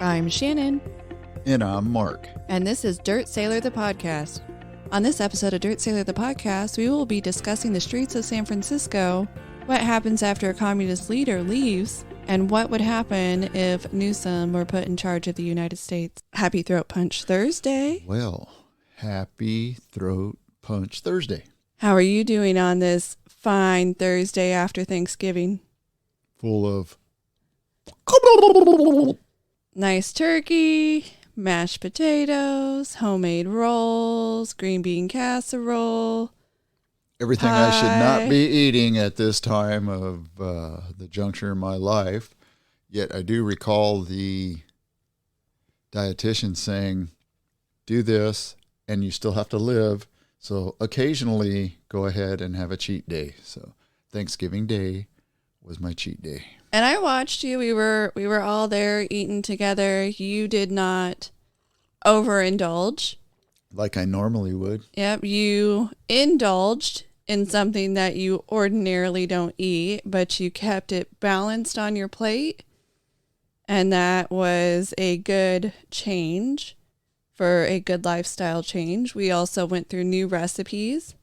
I'm Shannon. And I'm Mark. And this is Dirt Sailor the Podcast. On this episode of Dirt Sailor the Podcast, we will be discussing the streets of San Francisco, what happens after a communist leader leaves, and what would happen if Newsom were put in charge of the United States. Happy Throat Punch Thursday. Well, happy Throat Punch Thursday. How are you doing on this fine Thursday after Thanksgiving? Full of nice turkey, mashed potatoes, homemade rolls, green bean casserole. everything pie. I should not be eating at this time of the juncture in my life. Yet I do recall the dietitian saying, do this and you still have to live. So occasionally go ahead and have a cheat day. So Thanksgiving Day was my cheat day. And I watched you. We were all there eating together. You did not overindulge. Like I normally would. Yep, you indulged in something that you ordinarily don't eat, but you kept it balanced on your plate. And that was a good change for a good lifestyle change. We also went through new recipes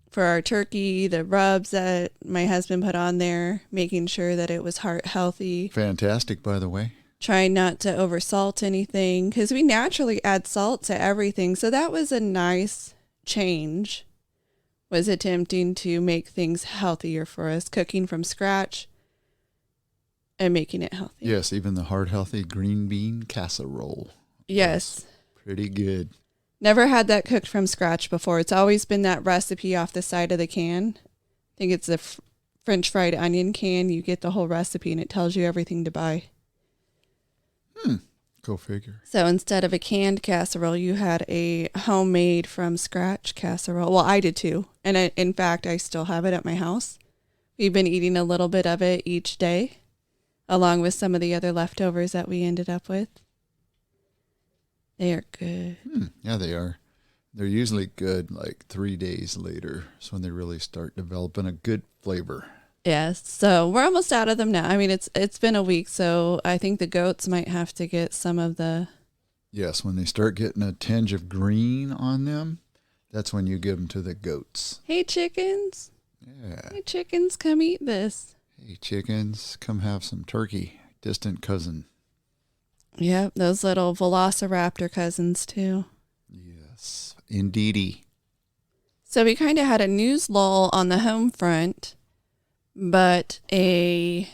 for our turkey, the rubs that my husband put on there, making sure that it was heart healthy. Fantastic, by the way. Trying not to oversalt anything because we naturally add salt to everything. So that was a nice change, was attempting to make things healthier for us, cooking from scratch and making it healthy. Yes, even the heart healthy green bean casserole. Yes. Pretty good. Never had that cooked from scratch before. It's always been that recipe off the side of the can. I think it's the French fried onion can. You get the whole recipe and it tells you everything to buy. Go figure. So instead of a canned casserole, you had a homemade from scratch casserole. Well, I did too. And in fact, I still have it at my house. We've been eating a little bit of it each day, along with some of the other leftovers that we ended up with. They are good. Yeah, they are. They're usually good like 3 days later. So when they really start developing a good flavor. Yes. So we're almost out of them now. I mean, it's been a week, so I think the goats might have to get some of the... Yes, when they start getting a tinge of green on them, that's when you give them to the goats. Hey, chickens. Yeah. Hey, chickens, come eat this. Hey, chickens, come have some turkey. Distant cousin. Yep, those little velociraptor cousins, too. Yes, indeedy. So we kind of had a news lull on the home front, but I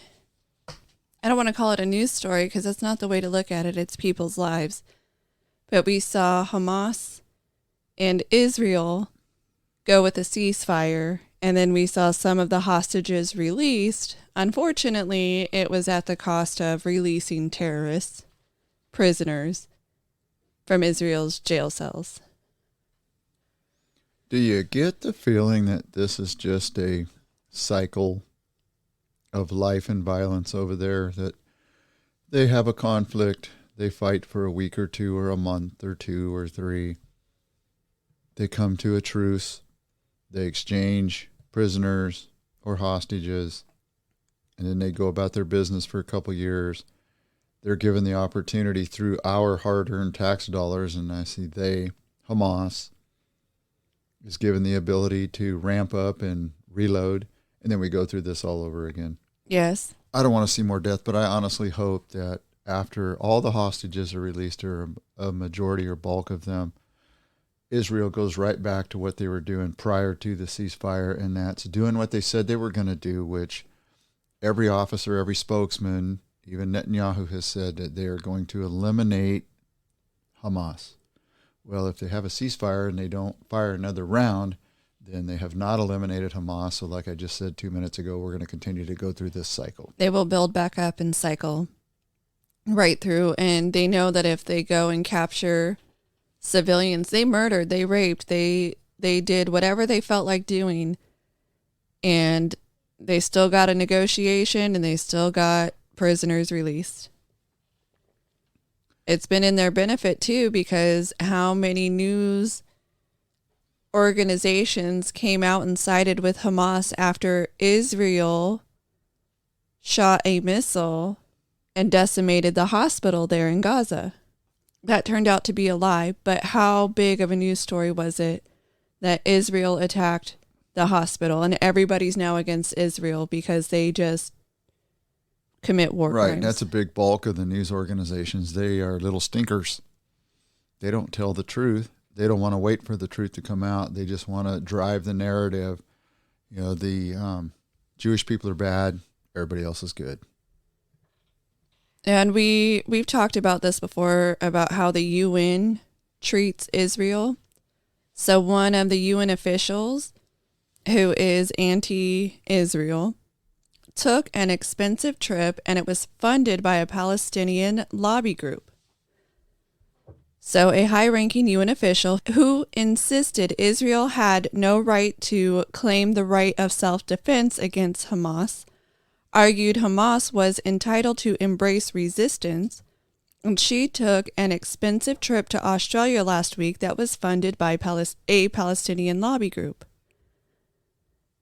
don't want to call it a news story because that's not the way to look at it. It's people's lives. But we saw Hamas and Israel go with a ceasefire, and then we saw some of the hostages released. Unfortunately, it was at the cost of releasing terrorists, prisoners from Israel's jail cells. Do you get the feeling that this is just a cycle of life and violence over there, that they have a conflict, they fight for a week or two or a month or 2 or 3, they come to a truce, they exchange prisoners or hostages, and then they go about their business for a couple years. They're given the opportunity through our hard-earned tax dollars, and I see Hamas, is given the ability to ramp up and reload, and then we go through this all over again. Yes. I don't want to see more death, but I honestly hope that after all the hostages are released, or a majority or bulk of them, Israel goes right back to what they were doing prior to the ceasefire, and that's doing what they said they were going to do, which every officer, every spokesman, even Netanyahu has said that they are going to eliminate Hamas. Well, if they have a ceasefire and they don't fire another round, then they have not eliminated Hamas. So like I just said 2 minutes ago, we're going to continue to go through this cycle. They will build back up and cycle right through. And they know that if they go and capture civilians, they murdered, they raped, they did whatever they felt like doing. And they still got a negotiation and they still got prisoners released. It's been in their benefit too, because how many news organizations came out and sided with Hamas after Israel shot a missile and decimated the hospital there in Gaza. That turned out to be a lie, but how big of a news story was it that Israel attacked the hospital, and everybody's now against Israel because they just commit war crimes. Right, that's a big bulk of the news organizations. They are little stinkers. They don't tell the truth. They don't want to wait for the truth to come out. They just want to drive the narrative. The Jewish people are bad. Everybody else is good. And we've talked about this before, about how the UN treats Israel. So one of the UN officials who is anti-Israel took an expensive trip, and it was funded by a Palestinian lobby group. So a high-ranking UN official who insisted Israel had no right to claim the right of self-defense against Hamas argued Hamas was entitled to embrace resistance, and she took an expensive trip to Australia last week that was funded by a Palestinian lobby group.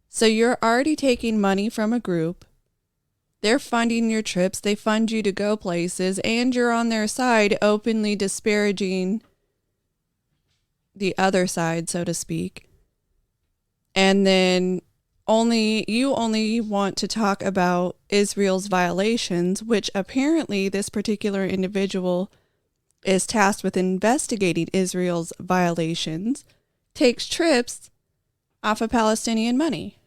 So you're already taking money from a group. They're funding your trips. They fund you to go places, and you're on their side openly disparaging the other side, so to speak. And then you only want to talk about Israel's violations, which apparently this particular individual is tasked with investigating Israel's violations, takes trips off of Palestinian money.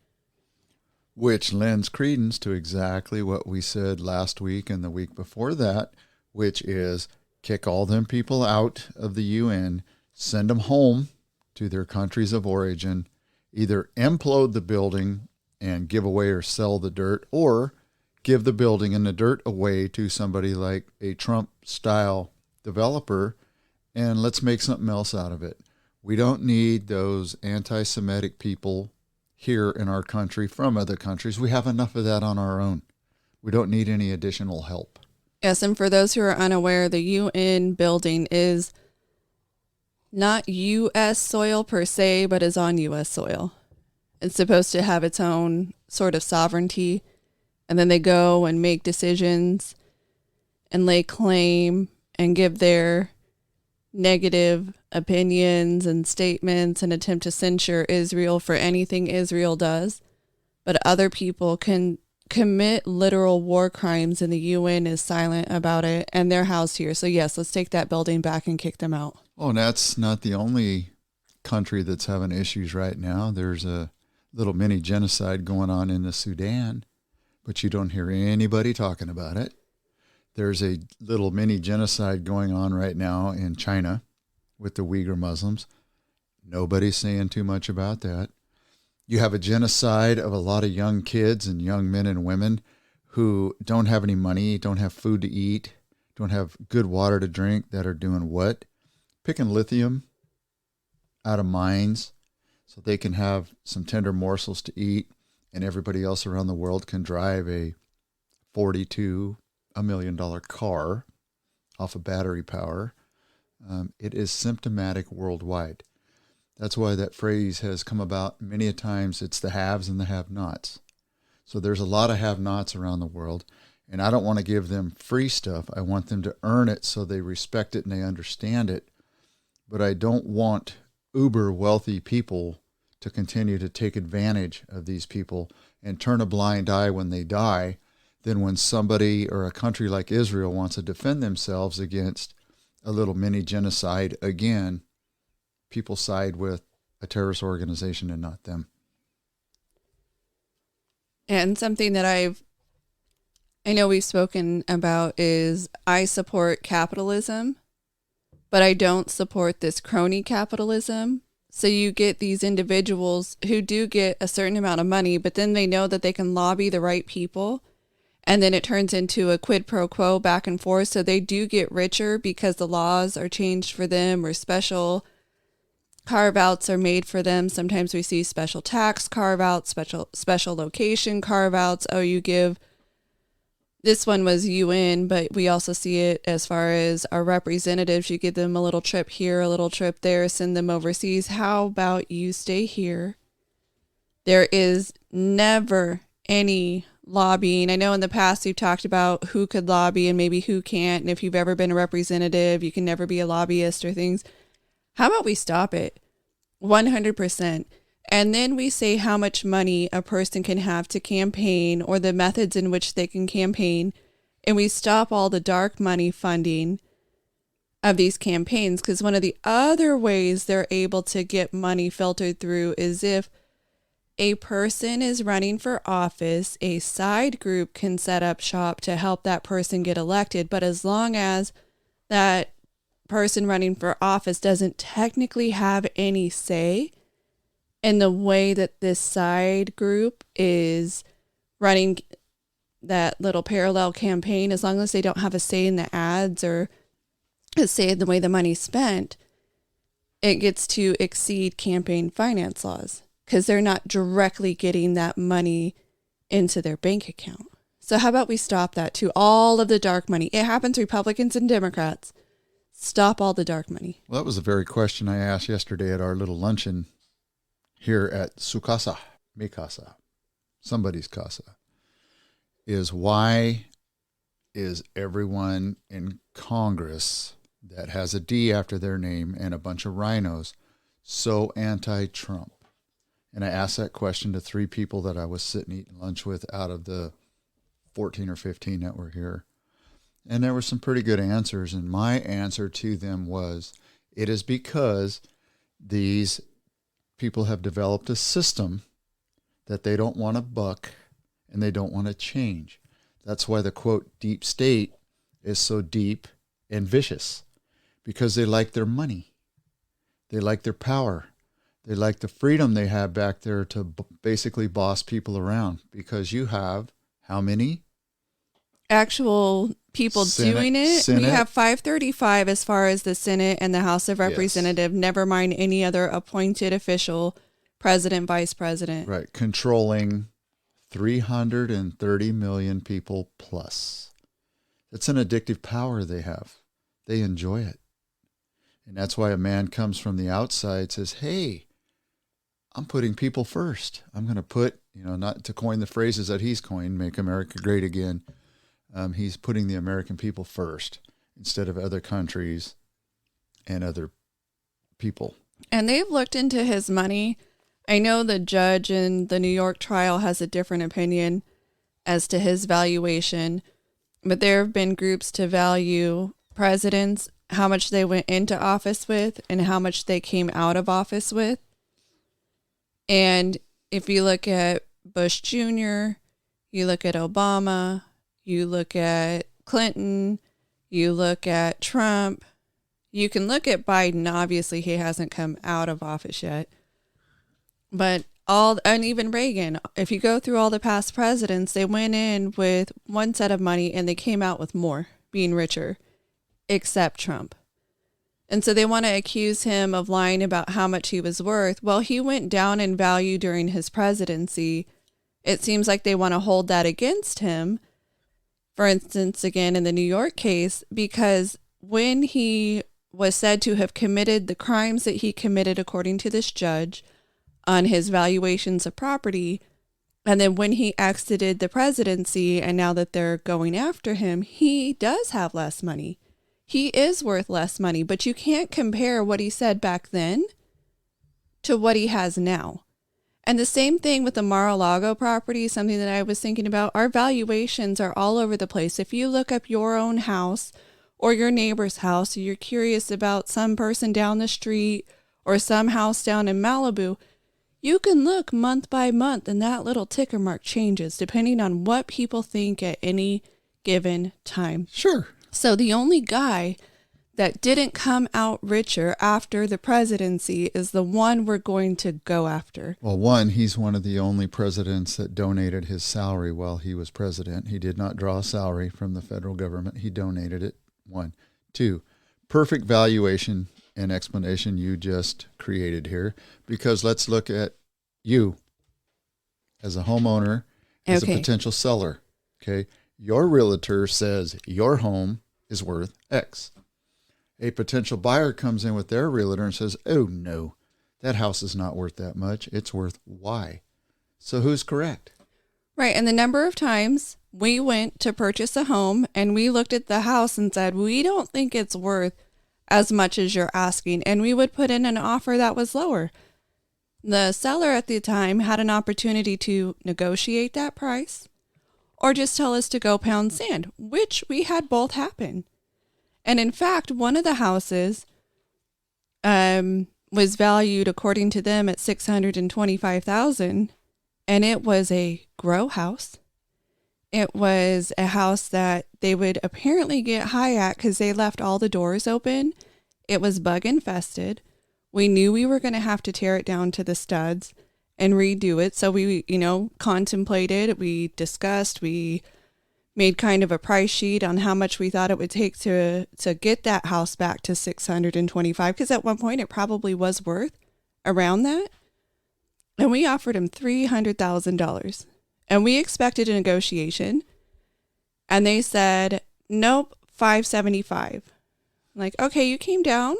Which lends credence to exactly what we said last week and the week before that, which is kick all them people out of the UN, send them home to their countries of origin, either implode the building and give away or sell the dirt, or give the building and the dirt away to somebody like a Trump-style developer, and let's make something else out of it. We don't need those anti-Semitic people here in our country from other countries. We have enough of that on our own. We don't need any additional help. Yes, and for those who are unaware, the UN building is not U.S. soil per se, but is on U.S. soil. It's supposed to have its own sort of sovereignty, and then they go and make decisions and lay claim and give their negative opinions and statements and attempt to censure Israel for anything Israel does. But other people can commit literal war crimes, and the UN is silent about it, and they're housed here. So yes, let's take that building back and kick them out. Oh, and that's not the only country that's having issues right now. There's a little mini genocide going on in the Sudan, but you don't hear anybody talking about it. There's a little mini genocide going on right now in China with the Uyghur Muslims. Nobody's saying too much about that. You have a genocide of a lot of young kids and young men and women who don't have any money, don't have food to eat, don't have good water to drink, that are doing what? Picking lithium out of mines so they can have some tender morsels to eat, and everybody else around the world can drive a $42 million car off of battery power. It is symptomatic worldwide. That's why that phrase has come about many a times. It's the haves and the have-nots. So there's a lot of have-nots around the world, and I don't want to give them free stuff. I want them to earn it so they respect it and they understand it. But I don't want uber wealthy people to continue to take advantage of these people and turn a blind eye when they die. Then when somebody or a country like Israel wants to defend themselves against a little mini genocide again, people side with a terrorist organization and not them. And something that I know we've spoken about is I support capitalism, but I don't support this crony capitalism. So you get these individuals who do get a certain amount of money, but then they know that they can lobby the right people. And then it turns into a quid pro quo back and forth. So they do get richer because the laws are changed for them, or special carve-outs are made for them. Sometimes we see special tax carve-outs, special location carve-outs. Oh, you give, this one was UN, but we also see it as far as our representatives. You give them a little trip here, a little trip there, send them overseas. How about you stay here? There is never any lobbying. I know in the past you've talked about who could lobby and maybe who can't. And if you've ever been a representative, you can never be a lobbyist or things. How about we stop it? 100%. And then we say how much money a person can have to campaign or the methods in which they can campaign. And we stop all the dark money funding of these campaigns. Because one of the other ways they're able to get money filtered through is if a person is running for office, a side group can set up shop to help that person get elected. But as long as that person running for office doesn't technically have any say in the way that this side group is running that little parallel campaign, as long as they don't have a say in the ads or a say in the way the money's spent, it gets to exceed campaign finance laws because they're not directly getting that money into their bank account. So how about we stop that to all of the dark money? It happens Republicans and Democrats. Stop all the dark money. Well, that was the very question I asked yesterday at our little luncheon here at su casa, mi casa, somebody's casa, is why is everyone in Congress that has a D after their name and a bunch of rhinos so anti-Trump? And I asked that question to 3 people that I was sitting eating lunch with out of the 14 or 15 that were here. And there were some pretty good answers. And my answer to them was, it is because these people have developed a system that they don't want to buck and they don't want to change. That's why the quote deep state is so deep and vicious, because they like their money. They like their power. They like the freedom they have back there to basically boss people around, because you have how many? Actual people doing it. Senate. We have 535 as far as the Senate and the House of Representatives, never mind any other appointed official, president, vice president. Right. Controlling 330 million people plus. It's an addictive power they have. They enjoy it. And that's why a man comes from the outside, says, hey, I'm putting people first. I'm going to put, not to coin the phrases that he's coined, make America great again. He's putting the American people first instead of other countries and other people. And they've looked into his money. I know the judge in the New York trial has a different opinion as to his valuation, but there have been groups to value presidents, how much they went into office with and how much they came out of office with. And if you look at Bush Jr., you look at Obama, you look at Clinton, you look at Trump, you can look at Biden. Obviously, he hasn't come out of office yet. But and even Reagan, if you go through all the past presidents, they went in with one set of money and they came out with more, being richer, except Trump. And so they want to accuse him of lying about how much he was worth. Well, he went down in value during his presidency. It seems like they want to hold that against him. For instance, again, in the New York case, because when he was said to have committed the crimes that he committed, according to this judge, on his valuations of property, and then when he exited the presidency and now that they're going after him, he does have less money. He is worth less money, but you can't compare what he said back then to what he has now. And the same thing with the Mar-a-Lago property, something that I was thinking about. Our valuations are all over the place. If you look up your own house or your neighbor's house, or you're curious about some person down the street or some house down in Malibu, you can look month by month and that little ticker mark changes depending on what people think at any given time. Sure. So the only guy that didn't come out richer after the presidency is the one we're going to go after. Well, he's one of the only presidents that donated his salary while he was president. He did not draw a salary from the federal government. He donated it. 1. 2, perfect valuation and explanation you just created here, because let's look at you as a homeowner, as a potential seller. Okay. Your realtor says your home is worth X. A potential buyer comes in with their realtor and says, oh no, that house is not worth that much. It's worth Y. So who's correct? Right. And the number of times we went to purchase a home and we looked at the house and said, we don't think it's worth as much as you're asking. And we would put in an offer that was lower. The seller at the time had an opportunity to negotiate that price or just tell us to go pound sand, which we had both happen. And in fact, one of the houses was valued, according to them, at $625,000, and it was a grow house. It was a house that they would apparently get high at because they left all the doors open. It was bug infested. We knew we were going to have to tear it down to the studs and redo it. So we, contemplated, we discussed, we made kind of a price sheet on how much we thought it would take to get that house back to 625, because at one point it probably was worth around that. And we offered him $300,000. And we expected a negotiation. And they said, nope, 575. Like, okay, you came down,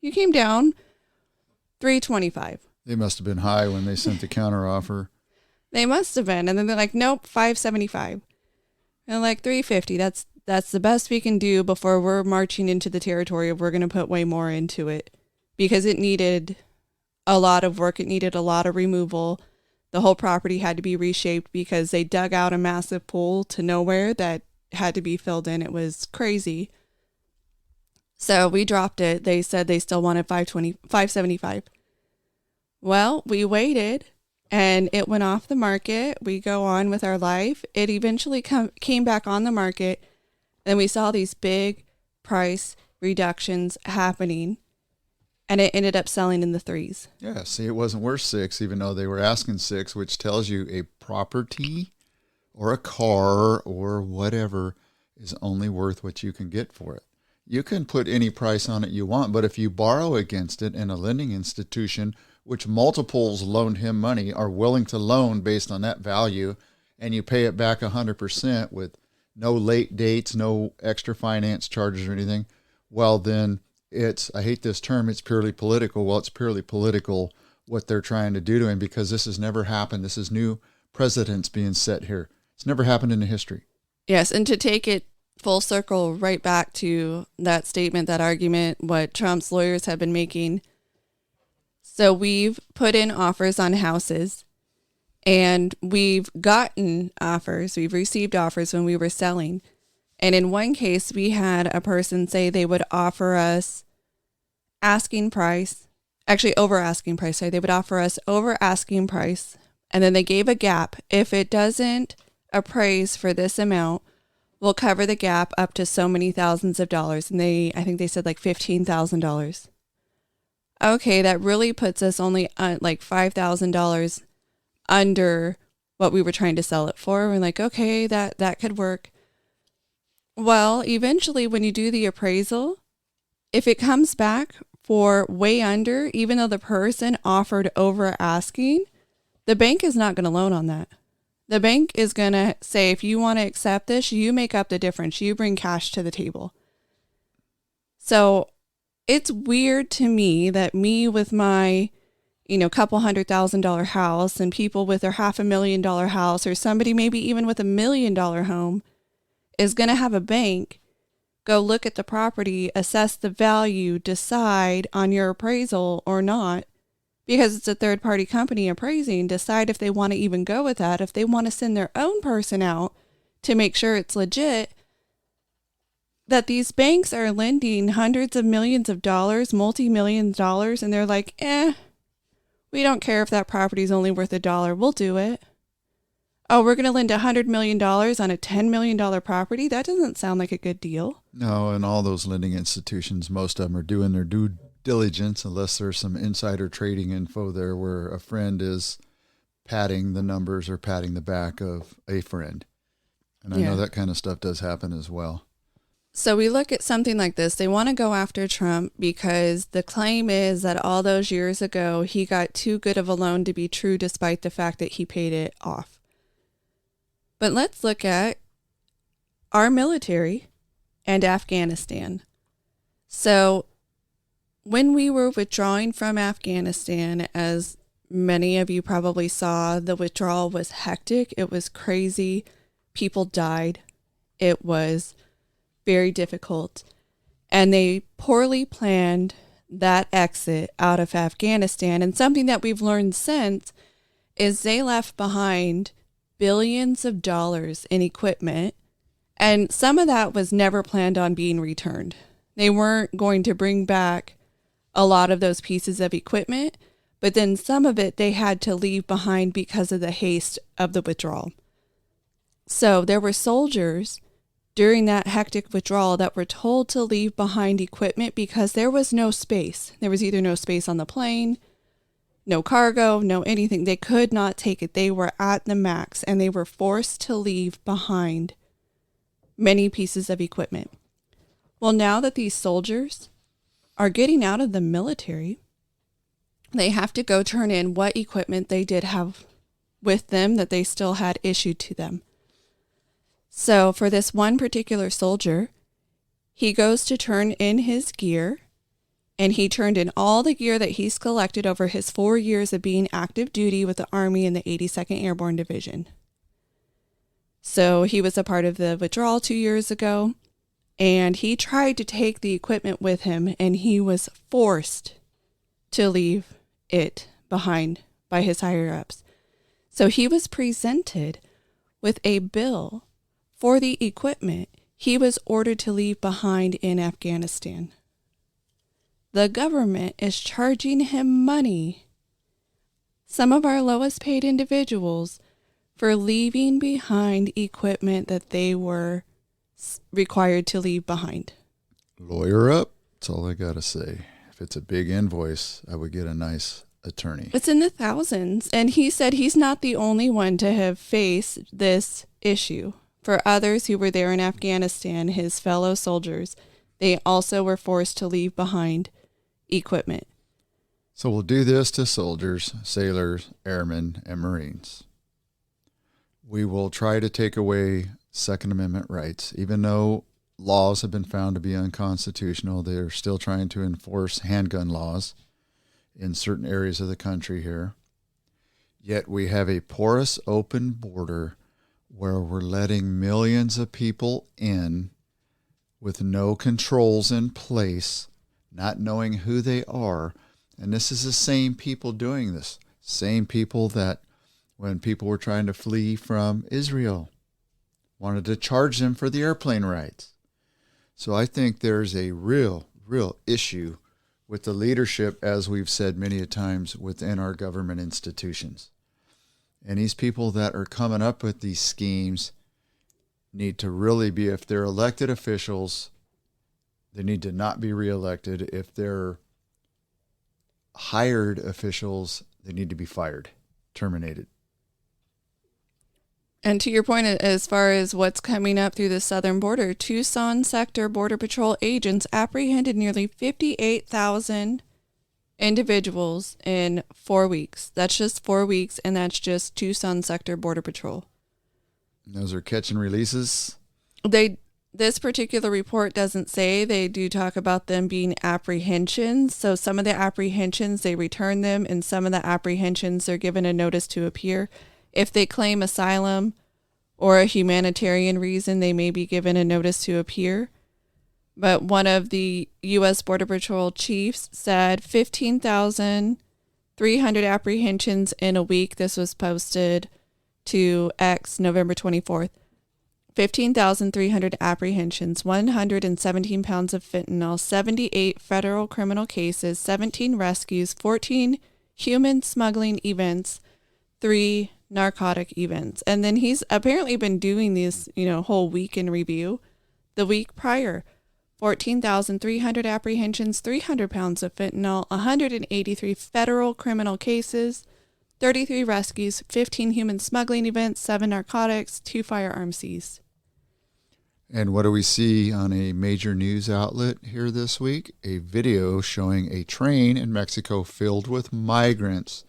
325. They must have been high when they sent the counter offer. They must have been. And then they're like, nope, 575. And like 350. That's the best we can do before we're marching into the territory of we're going to put way more into it, because it needed a lot of work. It needed a lot of removal. The whole property had to be reshaped because they dug out a massive pool to nowhere that had to be filled in. It was crazy. So we dropped it. They said they still wanted 575. Well, we waited and it went off the market. We go on with our life. It eventually came back on the market. And we saw these big price reductions happening. And it ended up selling in the threes. Yeah, see, it wasn't worth $6, even though they were asking $6, which tells you a property or a car or whatever is only worth what you can get for it. You can put any price on it you want, but if you borrow against it and a lending institution, which multiples loaned him money, are willing to loan based on that value, and you pay it back 100% with no late dates, no extra finance charges or anything, well then, I hate this term, it's purely political. Well, it's purely political what they're trying to do to him, because this has never happened. This is new precedents being set here. It's never happened in the history. Yes, and to take it full circle right back to that statement, that argument, what Trump's lawyers have been making. So we've put in offers on houses, and we've gotten offers. We've received offers when we were selling. And in one case, we had a person say they would offer us over asking price. They would offer us over asking price. And then they gave a gap. If it doesn't appraise for this amount, we'll cover the gap up to so many thousands of dollars. And I think they said like $15,000. Okay, that really puts us only like $5,000 under what we were trying to sell it for. We're like, okay, that could work. Well, eventually when you do the appraisal, if it comes back for way under, even though the person offered over asking, the bank is not going to loan on that. The bank is going to say, if you want to accept this, you make up the difference. You bring cash to the table. So it's weird to me that me with my, couple $100,000 house, and people with their $500,000 house, or somebody maybe even with $1 million home, is going to have a bank go look at the property, assess the value, decide on your appraisal or not, because it's a third-party company appraising, decide if they want to even go with that, if they want to send their own person out to make sure it's legit. That these banks are lending hundreds of millions of dollars, multi-millions of dollars, and they're like, we don't care if that property is only worth $1. We'll do it. Oh, we're going to lend $100 million on a $10 million property? That doesn't sound like a good deal. No, and all those lending institutions, most of them are doing their due diligence, unless there's some insider trading info there where a friend is padding the numbers or padding the back of a friend. And I know that kind of stuff does happen as well. So we look at something like this. They want to go after Trump because the claim is that all those years ago, he got too good of a loan to be true, despite the fact that he paid it off. But let's look at our military and Afghanistan. So when we were withdrawing from Afghanistan as many of you probably saw, the withdrawal was hectic. It was crazy. People died. It was very difficult. And they poorly planned that exit out of Afghanistan. And something that we've learned since is they left behind billions of dollars in equipment. And some of that was never planned on being returned. They weren't going to bring back a lot of those pieces of equipment, but then some of it they had to leave behind because of the haste of the withdrawal. So there were soldiers during that hectic withdrawal that were told to leave behind equipment because there was no space. There was either no space on the plane, no cargo, no anything. They could not take it. They were at the max, and they were forced to leave behind many pieces of equipment. Well, now that these soldiers are getting out of the military, they have to go turn in what equipment they did have with them that they still had issued to them. So for this one particular soldier, he goes to turn in his gear, and he turned in all the gear that he's collected over his 4 years of being active duty with the Army in the 82nd Airborne Division. So he was a part of the withdrawal 2 years ago, and he tried to take the equipment with him, and he was forced to leave it behind by his higher-ups. So he was presented with a bill for the equipment he was ordered to leave behind in Afghanistan. The government is charging him money, some of our lowest paid individuals, for leaving behind equipment that they were required to leave behind. Lawyer up. That's all I got to say. If it's a big invoice, I would get a nice attorney. It's in the thousands. And he said he's not the only one to have faced this issue. For others who were there in Afghanistan, his fellow soldiers, they also were forced to leave behind equipment. So we'll do this to soldiers, sailors, airmen, and Marines. We will try to take away Second Amendment rights. Even though laws have been found to be unconstitutional, they're still trying to enforce handgun laws in certain areas of the country here. Yet we have a porous, open border where we're letting millions of people in with no controls in place, not knowing who they are. And this is the same people doing this. Same people that when people were trying to flee from Israel, wanted to charge them for the airplane rides. So I think there's a real issue with the leadership, as we've said many a times, within our government institutions. And these people that are coming up with these schemes need to really be, if they're elected officials, they need to not be reelected. If they're hired officials, they need to be fired, terminated. And to your point, as far as what's coming up through the southern border, Tucson sector Border Patrol agents apprehended nearly 58,000 individuals in 4 weeks. That's just 4 weeks, and that's just Tucson sector Border Patrol. Those are catch and releases? This particular report doesn't say. They do talk about them being apprehensions. So some of the apprehensions, they return them, and some of the apprehensions, they're given a notice to appear. If they claim asylum or a humanitarian reason, they may be given a notice to appear. But one of the U.S. Border Patrol chiefs said 15,300 apprehensions in a week. This was posted to X November 24th. 15,300 apprehensions, 117 pounds of fentanyl, 78 federal criminal cases, 17 rescues, 14 human smuggling events, 3 narcotic events. And then he's apparently been doing this, whole week in review. The week prior, 14,300 apprehensions, 300 pounds of fentanyl, 183 federal criminal cases, 33 rescues, 15 human smuggling events, 7 narcotics, 2 firearms seized. And what do we see on a major news outlet here this week? A video showing a train in Mexico filled with migrants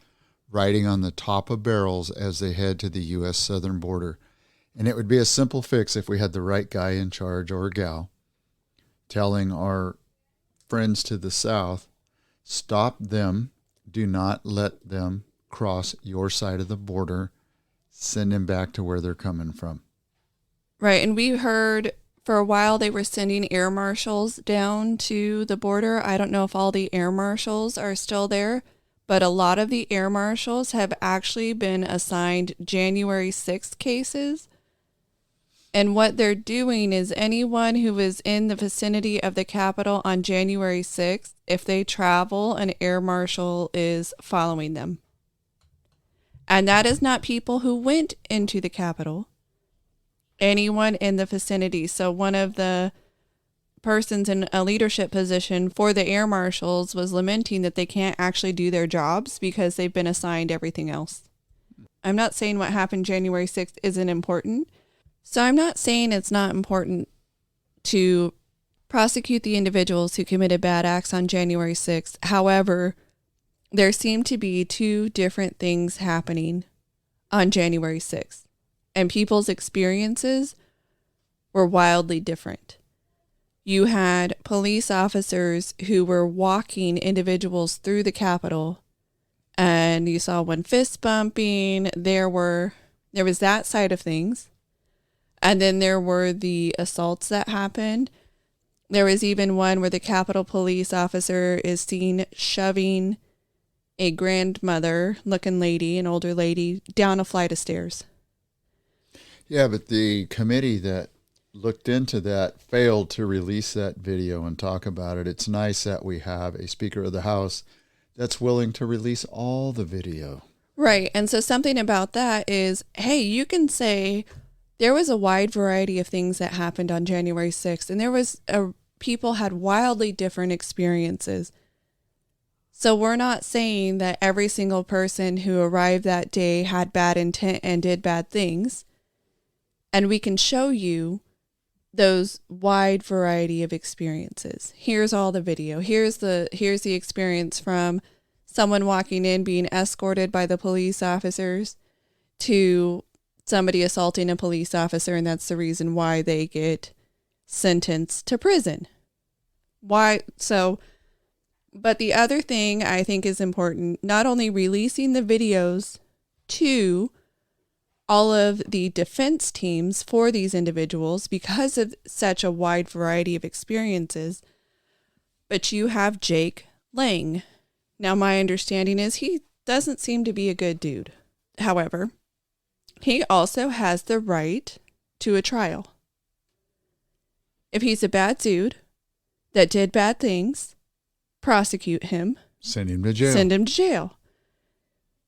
riding on the top of barrels as they head to the U.S. southern border. And it would be a simple fix if we had the right guy in charge or gal telling our friends to the south, stop them, do not let them cross your side of the border, send them back to where they're coming from. Right. And we heard for a while they were sending air marshals down to the border. I don't know if all the air marshals are still there, but a lot of the air marshals have actually been assigned January 6th cases. And what they're doing is anyone who is in the vicinity of the Capitol on January 6th, if they travel, an air marshal is following them. And that is not people who went into the Capitol. Anyone in the vicinity. So one of the persons in a leadership position for the air marshals was lamenting that they can't actually do their jobs because they've been assigned everything else. I'm not saying what happened January 6th isn't important. So I'm not saying it's not important to prosecute the individuals who committed bad acts on January 6th. However, there seem to be two different things happening on January 6th, and people's experiences were wildly different. You had police officers who were walking individuals through the Capitol, and you saw one fist bumping. There was that side of things. And then there were the assaults that happened. There was even one where the Capitol Police officer is seen shoving a grandmother-looking lady, an older lady, down a flight of stairs. Yeah, but the committee that looked into that failed to release that video and talk about it. It's nice that we have a Speaker of the House that's willing to release all the video. Right. And so something about that is, hey, you can say there was a wide variety of things that happened on January 6th, and people had wildly different experiences. So we're not saying that every single person who arrived that day had bad intent and did bad things. And we can show you those wide variety of experiences. Here's all the video. Here's the experience from someone walking in being escorted by the police officers to somebody assaulting a police officer, and that's the reason why they get sentenced to prison. Why? So, but the other thing I think is important, not only releasing the videos to all of the defense teams for these individuals because of such a wide variety of experiences, but you have Jake Lang. Now, my understanding is he doesn't seem to be a good dude. However, he also has the right to a trial. If he's a bad dude that did bad things, prosecute him. Send him to jail. Send him to jail.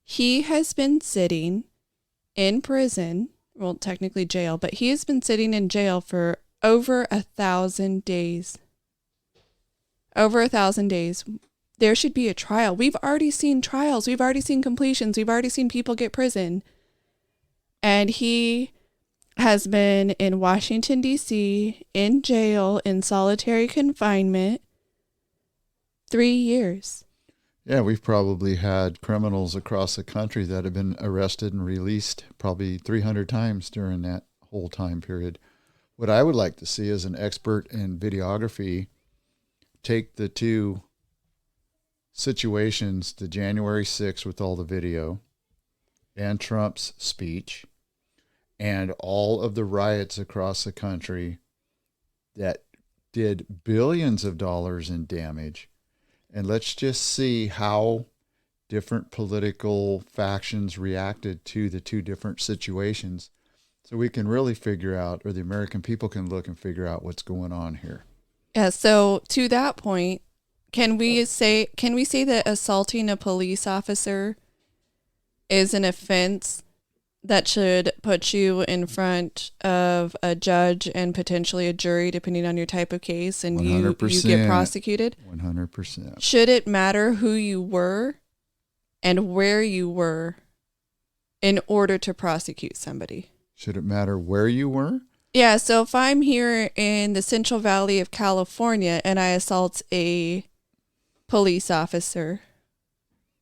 He has been sitting in prison, well, technically jail, but he has been sitting in jail for over 1,000 days. Over 1,000 days. There should be a trial. We've already seen trials. We've already seen completions. We've already seen people get prison. And he has been in Washington, D.C., in jail, in solitary confinement, 3 years. Yeah, we've probably had criminals across the country that have been arrested and released probably 300 times during that whole time period. What I would like to see is an expert in videography take the two situations, the January 6th with all the video and Trump's speech and all of the riots across the country that did billions of dollars in damage. And let's just see how different political factions reacted to the two different situations so we can really figure out, or the American people can look and figure out what's going on here. Yeah, so to that point, can we say that assaulting a police officer is an offense that should put you in front of a judge and potentially a jury, depending on your type of case, and you get prosecuted? 100%. Should it matter who you were and where you were in order to prosecute somebody? Should it matter where you were? Yeah, so if I'm here in the Central Valley of California and I assault a police officer.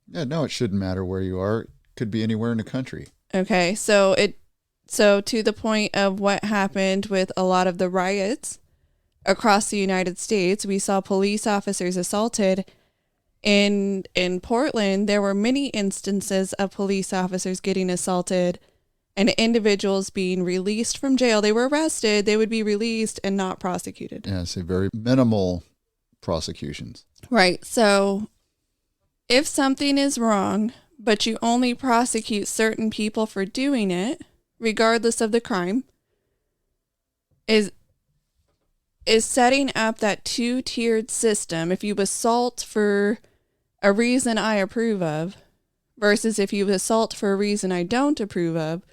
Yeah, no, it shouldn't matter where you are. It could be anywhere in the country. Okay, so to the point of what happened with a lot of the riots across the United States, we saw police officers assaulted, In Portland, there were many instances of police officers getting assaulted and individuals being released from jail. They were arrested, they would be released and not prosecuted. Yeah, so very minimal prosecutions. Right. So if something is wrong, but you only prosecute certain people for doing it, regardless of the crime, is setting up that two-tiered system. If you assault for a reason I approve of versus if you assault for a reason I don't approve of,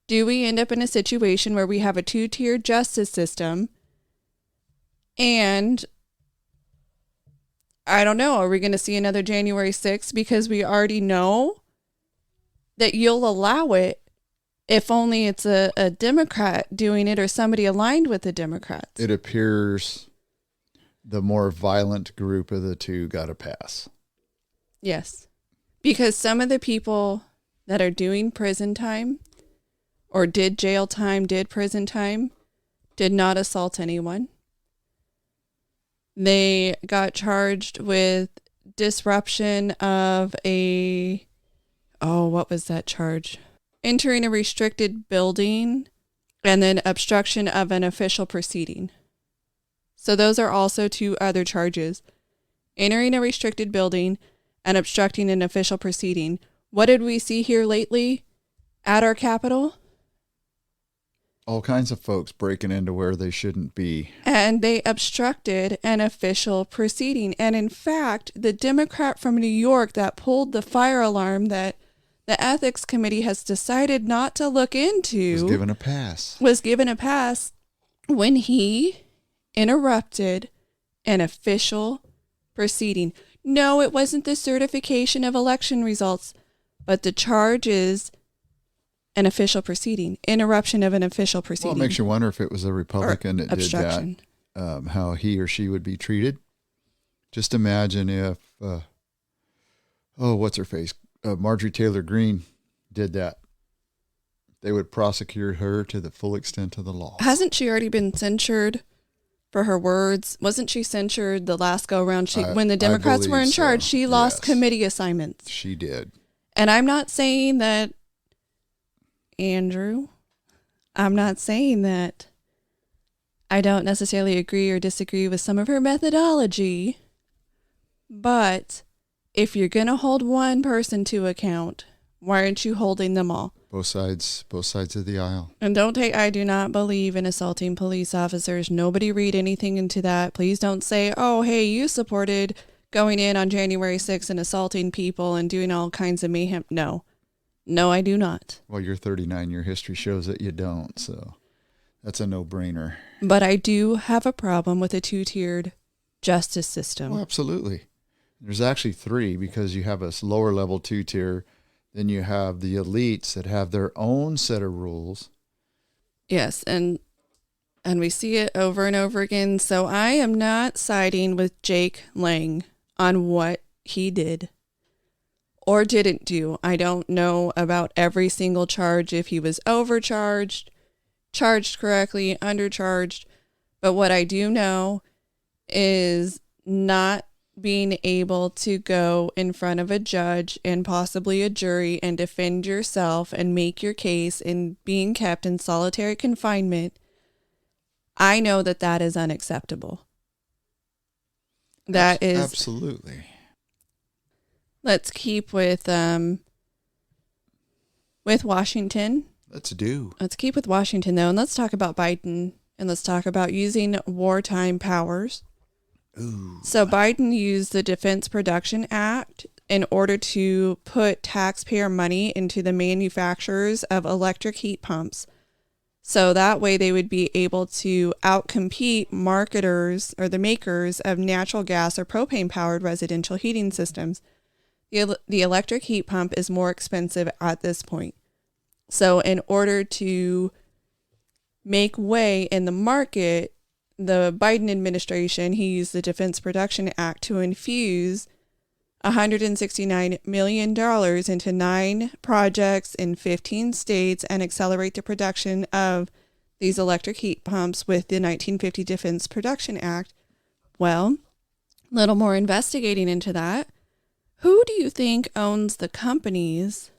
do we end up in a situation where we have a two-tiered justice system? And I don't know, are we going to see another January 6th? Because we already know that you'll allow it if only it's a Democrat doing it or somebody aligned with the Democrats. It appears the more violent group of the two got a pass. Yes. Because some of the people that are doing prison time or did jail time, did prison time, did not assault anyone. They got charged with disruption of what was that charge? Entering a restricted building and then obstruction of an official proceeding. So those are also two other charges. Entering a restricted building and obstructing an official proceeding. What did we see here lately at our Capitol? All kinds of folks breaking into where they shouldn't be. And they obstructed an official proceeding. And in fact, the Democrat from New York that pulled the fire alarm that the ethics committee has decided not to look into Was given a pass when he interrupted an official proceeding. No, it wasn't the certification of election results, but the charge is an official proceeding, interruption of an official proceeding. Well, it makes you wonder if it was a Republican that did that, how he or she would be treated. Just imagine if, what's her face? Marjorie Taylor Greene did that. They would prosecute her to the full extent of the law. Hasn't she already been censured for her words? Wasn't she censured the last go around? When the Democrats were in charge, she lost committee assignments. She did. And I'm not saying that, Andrew, I'm not saying that I don't necessarily agree or disagree with some of her methodology, but if you're going to hold one person to account, why aren't you holding them all? Both sides of the aisle. And I do not believe in assaulting police officers. Nobody read anything into that. Please don't say, oh, hey, you supported going in on January 6th and assaulting people and doing all kinds of mayhem. No, I do not. Well, you're 39. Your history shows that you don't. So that's a no-brainer. But I do have a problem with a two-tiered justice system. Oh, absolutely. There's actually three, because you have a lower level two-tier. Then you have the elites that have their own set of rules. Yes, and we see it over and over again. So I am not siding with Jake Lang on what he did or didn't do. I don't know about every single charge, if he was overcharged, charged correctly, undercharged. But what I do know is not being able to go in front of a judge and possibly a jury and defend yourself and make your case and being kept in solitary confinement. I know that is unacceptable. That is absolutely. Let's keep with Washington. Let's keep with Washington though, and let's talk about Biden, and let's talk about using wartime powers. Ooh. So Biden used the Defense Production Act in order to put taxpayer money into the manufacturers of electric heat pumps. So that way they would be able to outcompete marketers or the makers of natural gas or propane powered residential heating systems. The electric heat pump is more expensive at this point. So in order to make way in the market, the Biden administration, he used the Defense Production Act to infuse $169 million into 9 projects in 15 states and accelerate the production of these electric heat pumps with the 1950 Defense Production Act. Well, a little more investigating into that. Who do you think owns the companies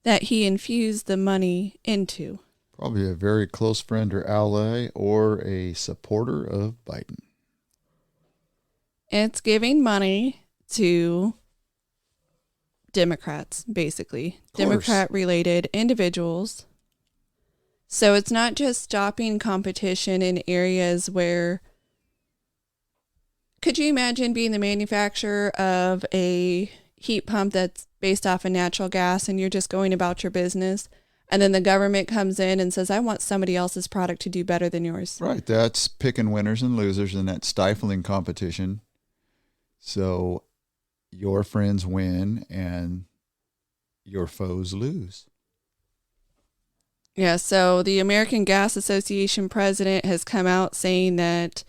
that he infused the money into? Probably a very close friend or ally or a supporter of Biden. It's giving money to Democrats, basically. Democrat-related individuals. So it's not just stopping competition in areas where... Could you imagine being the manufacturer of a heat pump that's based off of natural gas and you're just going about your business, and then the government comes in and says, I want somebody else's product to do better than yours? Right. That's picking winners and losers, and that's stifling competition. So your friends win and your foes lose. Yeah, so the American Gas Association president has come out saying that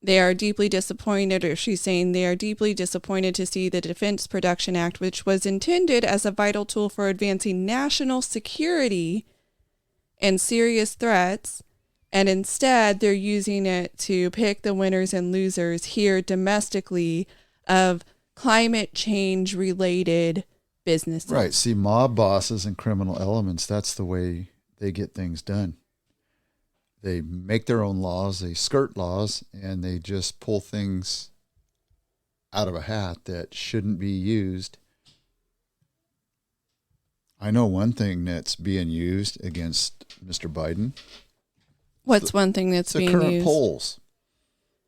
they are deeply disappointed, or she's saying they are deeply disappointed to see the Defense Production Act, which was intended as a vital tool for advancing national security and serious threats, and instead they're using it to pick the winners and losers here domestically of climate change related businesses. Right. See, mob bosses and criminal elements, that's the way they get things done. They make their own laws, they skirt laws, and they just pull things out of a hat that shouldn't be used. I know one thing that's being used against Mr. Biden. What's one thing that's being used? The current polls.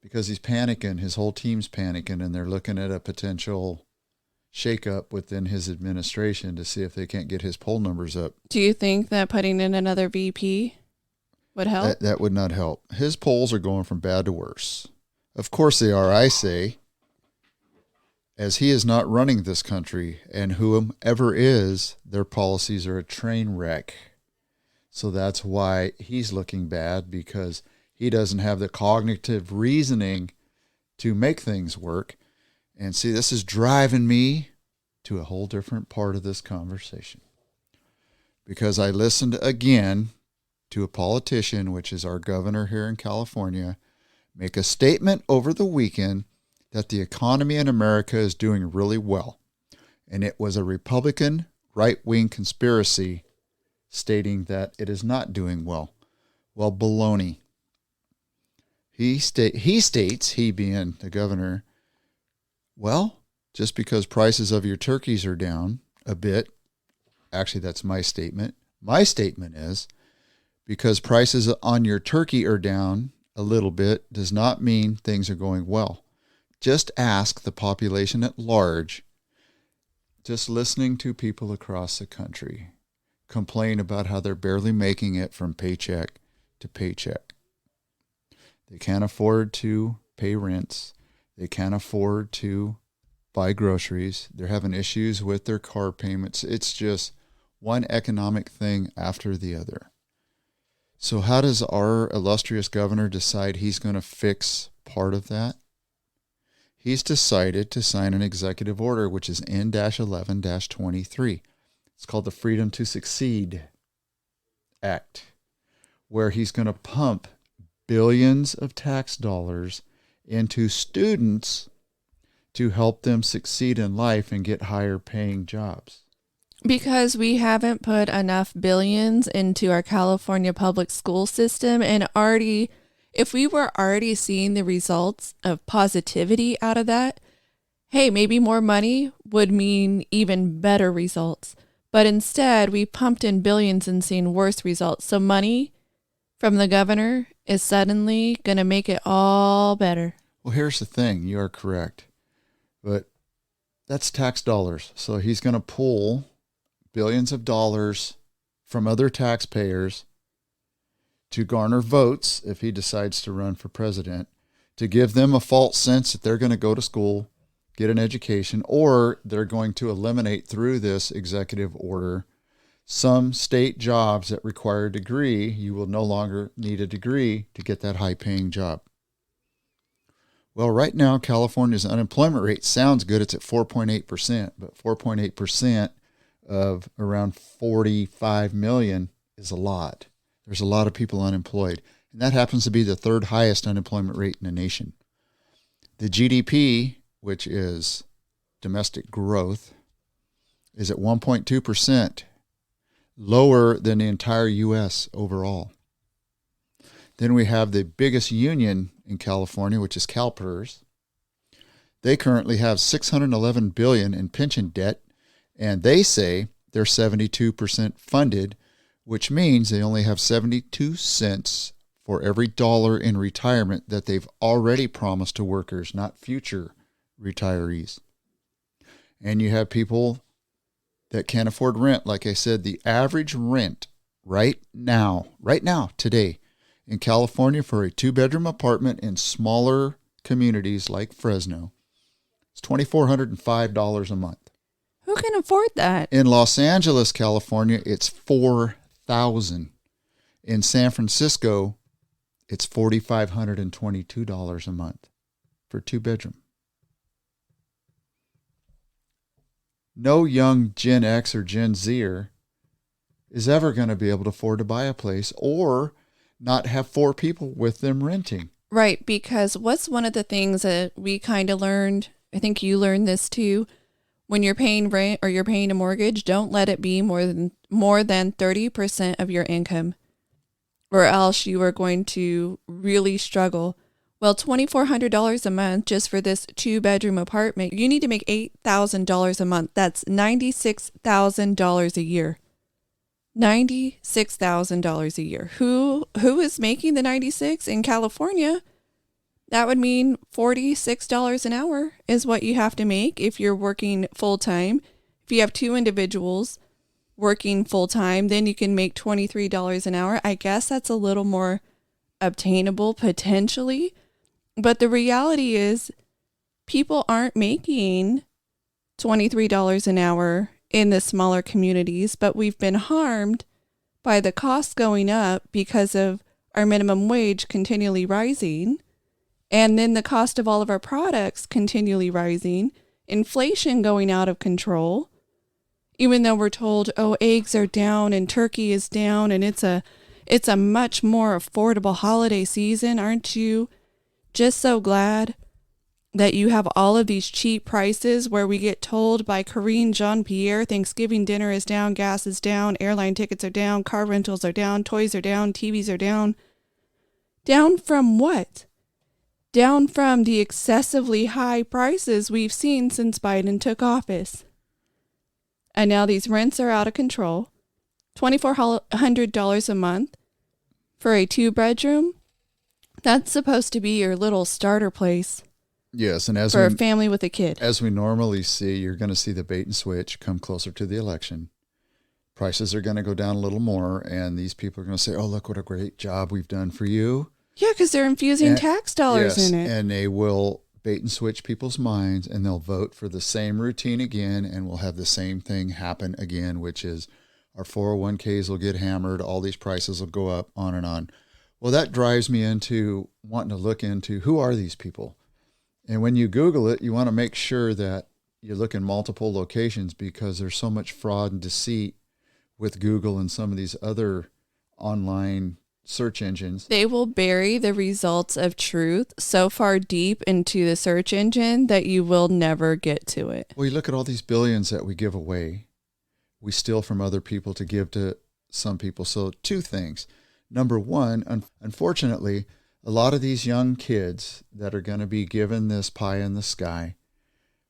Because he's panicking, his whole team's panicking, and they're looking at a potential shakeup within his administration to see if they can't get his poll numbers up. Do you think that putting in another VP would help? That would not help. His polls are going from bad to worse. Of course they are, I say, as he is not running this country, and whomever is, their policies are a train wreck. So that's why he's looking bad, because he doesn't have the cognitive reasoning to make things work. And see, this is driving me to a whole different part of this conversation. Because I listened again to a politician, which is our governor here in California, make a statement over the weekend that the economy in America is doing really well. And it was a Republican right-wing conspiracy stating that it is not doing well. Well, baloney. He states, he being the governor, well, just because prices of your turkeys are down a bit, actually that's my statement. My statement is, because prices on your turkey are down a little bit does not mean things are going well. Just ask the population at large, just listening to people across the country complain about how they're barely making it from paycheck to paycheck. They can't afford to pay rents. They can't afford to buy groceries. They're having issues with their car payments. It's just one economic thing after the other. So how does our illustrious governor decide he's going to fix part of that? He's decided to sign an executive order, which is N-11-23. It's called the Freedom to Succeed Act, where he's going to pump billions of tax dollars into students to help them succeed in life and get higher paying jobs. Because we haven't put enough billions into our California public school system, and already, if we were already seeing the results of positivity out of that, hey, maybe more money would mean even better results. But instead, we pumped in billions and seen worse results. So money from the governor is suddenly going to make it all better. Well, here's the thing. You are correct. But that's tax dollars. So he's going to pull billions of dollars from other taxpayers to garner votes if he decides to run for president, to give them a false sense that they're going to go to school, get an education, or they're going to eliminate through this executive order some state jobs that require a degree. You will no longer need a degree to get that high-paying job. Well, right now, California's unemployment rate sounds good. It's at 4.8%, but 4.8% of around 45 million is a lot. There's a lot of people unemployed, and that happens to be the third highest unemployment rate in the nation. The GDP which is domestic growth, is at 1.2%, lower than the entire U.S. overall. Then we have the biggest union in California, which is CalPERS. They currently have $611 billion in pension debt, and they say they're 72% funded, which means they only have 72 cents for every dollar in retirement that they've already promised to workers, not future retirees. And you have people that can't afford rent. Like I said, the average rent right now, today, in California for a 2-bedroom apartment in smaller communities like Fresno, it's $2,405 a month. Who can afford that? In Los Angeles, California, it's $4,000. In San Francisco, it's $4,522 a month for 2-bedroom. No young Gen X or Gen Zer is ever going to be able to afford to buy a place or not have 4 people with them renting. Right, because what's one of the things that we kind of learned, I think you learned this too, when you're paying rent or you're paying a mortgage, don't let it be more than 30% of your income, or else you are going to really struggle. Well, $2,400 a month just for this 2-bedroom apartment, you need to make $8,000 a month. That's $96,000 a year. $96,000 a year. Who is making the 96 in California? That would mean $46 an hour is what you have to make if you're working full time. If you have 2 individuals working full time, then you can make $23 an hour. I guess that's a little more obtainable potentially. But the reality is people aren't making $23 an hour in the smaller communities, but we've been harmed by the costs going up because of our minimum wage continually rising, and then the cost of all of our products continually rising, inflation going out of control, even though we're told, oh, eggs are down and turkey is down and it's a much more affordable holiday season. Aren't you just so glad that you have all of these cheap prices where we get told by Corinne Jean-Pierre, Thanksgiving dinner is down, gas is down, airline tickets are down, car rentals are down, toys are down, TVs are down. Down from what? Down from the excessively high prices we've seen since Biden took office. And now these rents are out of control. $2,400 a month for a 2-bedroom. That's supposed to be your little starter place. Yes, and for a family with a kid. As we normally see, you're going to see the bait and switch come closer to the election. Prices are going to go down a little more, and these people are going to say, oh, look what a great job we've done for you. Yeah, because they're infusing tax dollars in it. And they will bait and switch people's minds, and they'll vote for the same routine again, and we'll have the same thing happen again, which is our 401ks will get hammered, all these prices will go up, on and on. Well, that drives me into wanting to look into who are these people? And when you Google it, you want to make sure that you look in multiple locations because there's so much fraud and deceit with Google and some of these other online search engines. They will bury the results of truth so far deep into the search engine that you will never get to it. Well, you look at all these billions that we give away. We steal from other people to give to some people. So 2 things. Number 1, unfortunately, a lot of these young kids that are going to be given this pie in the sky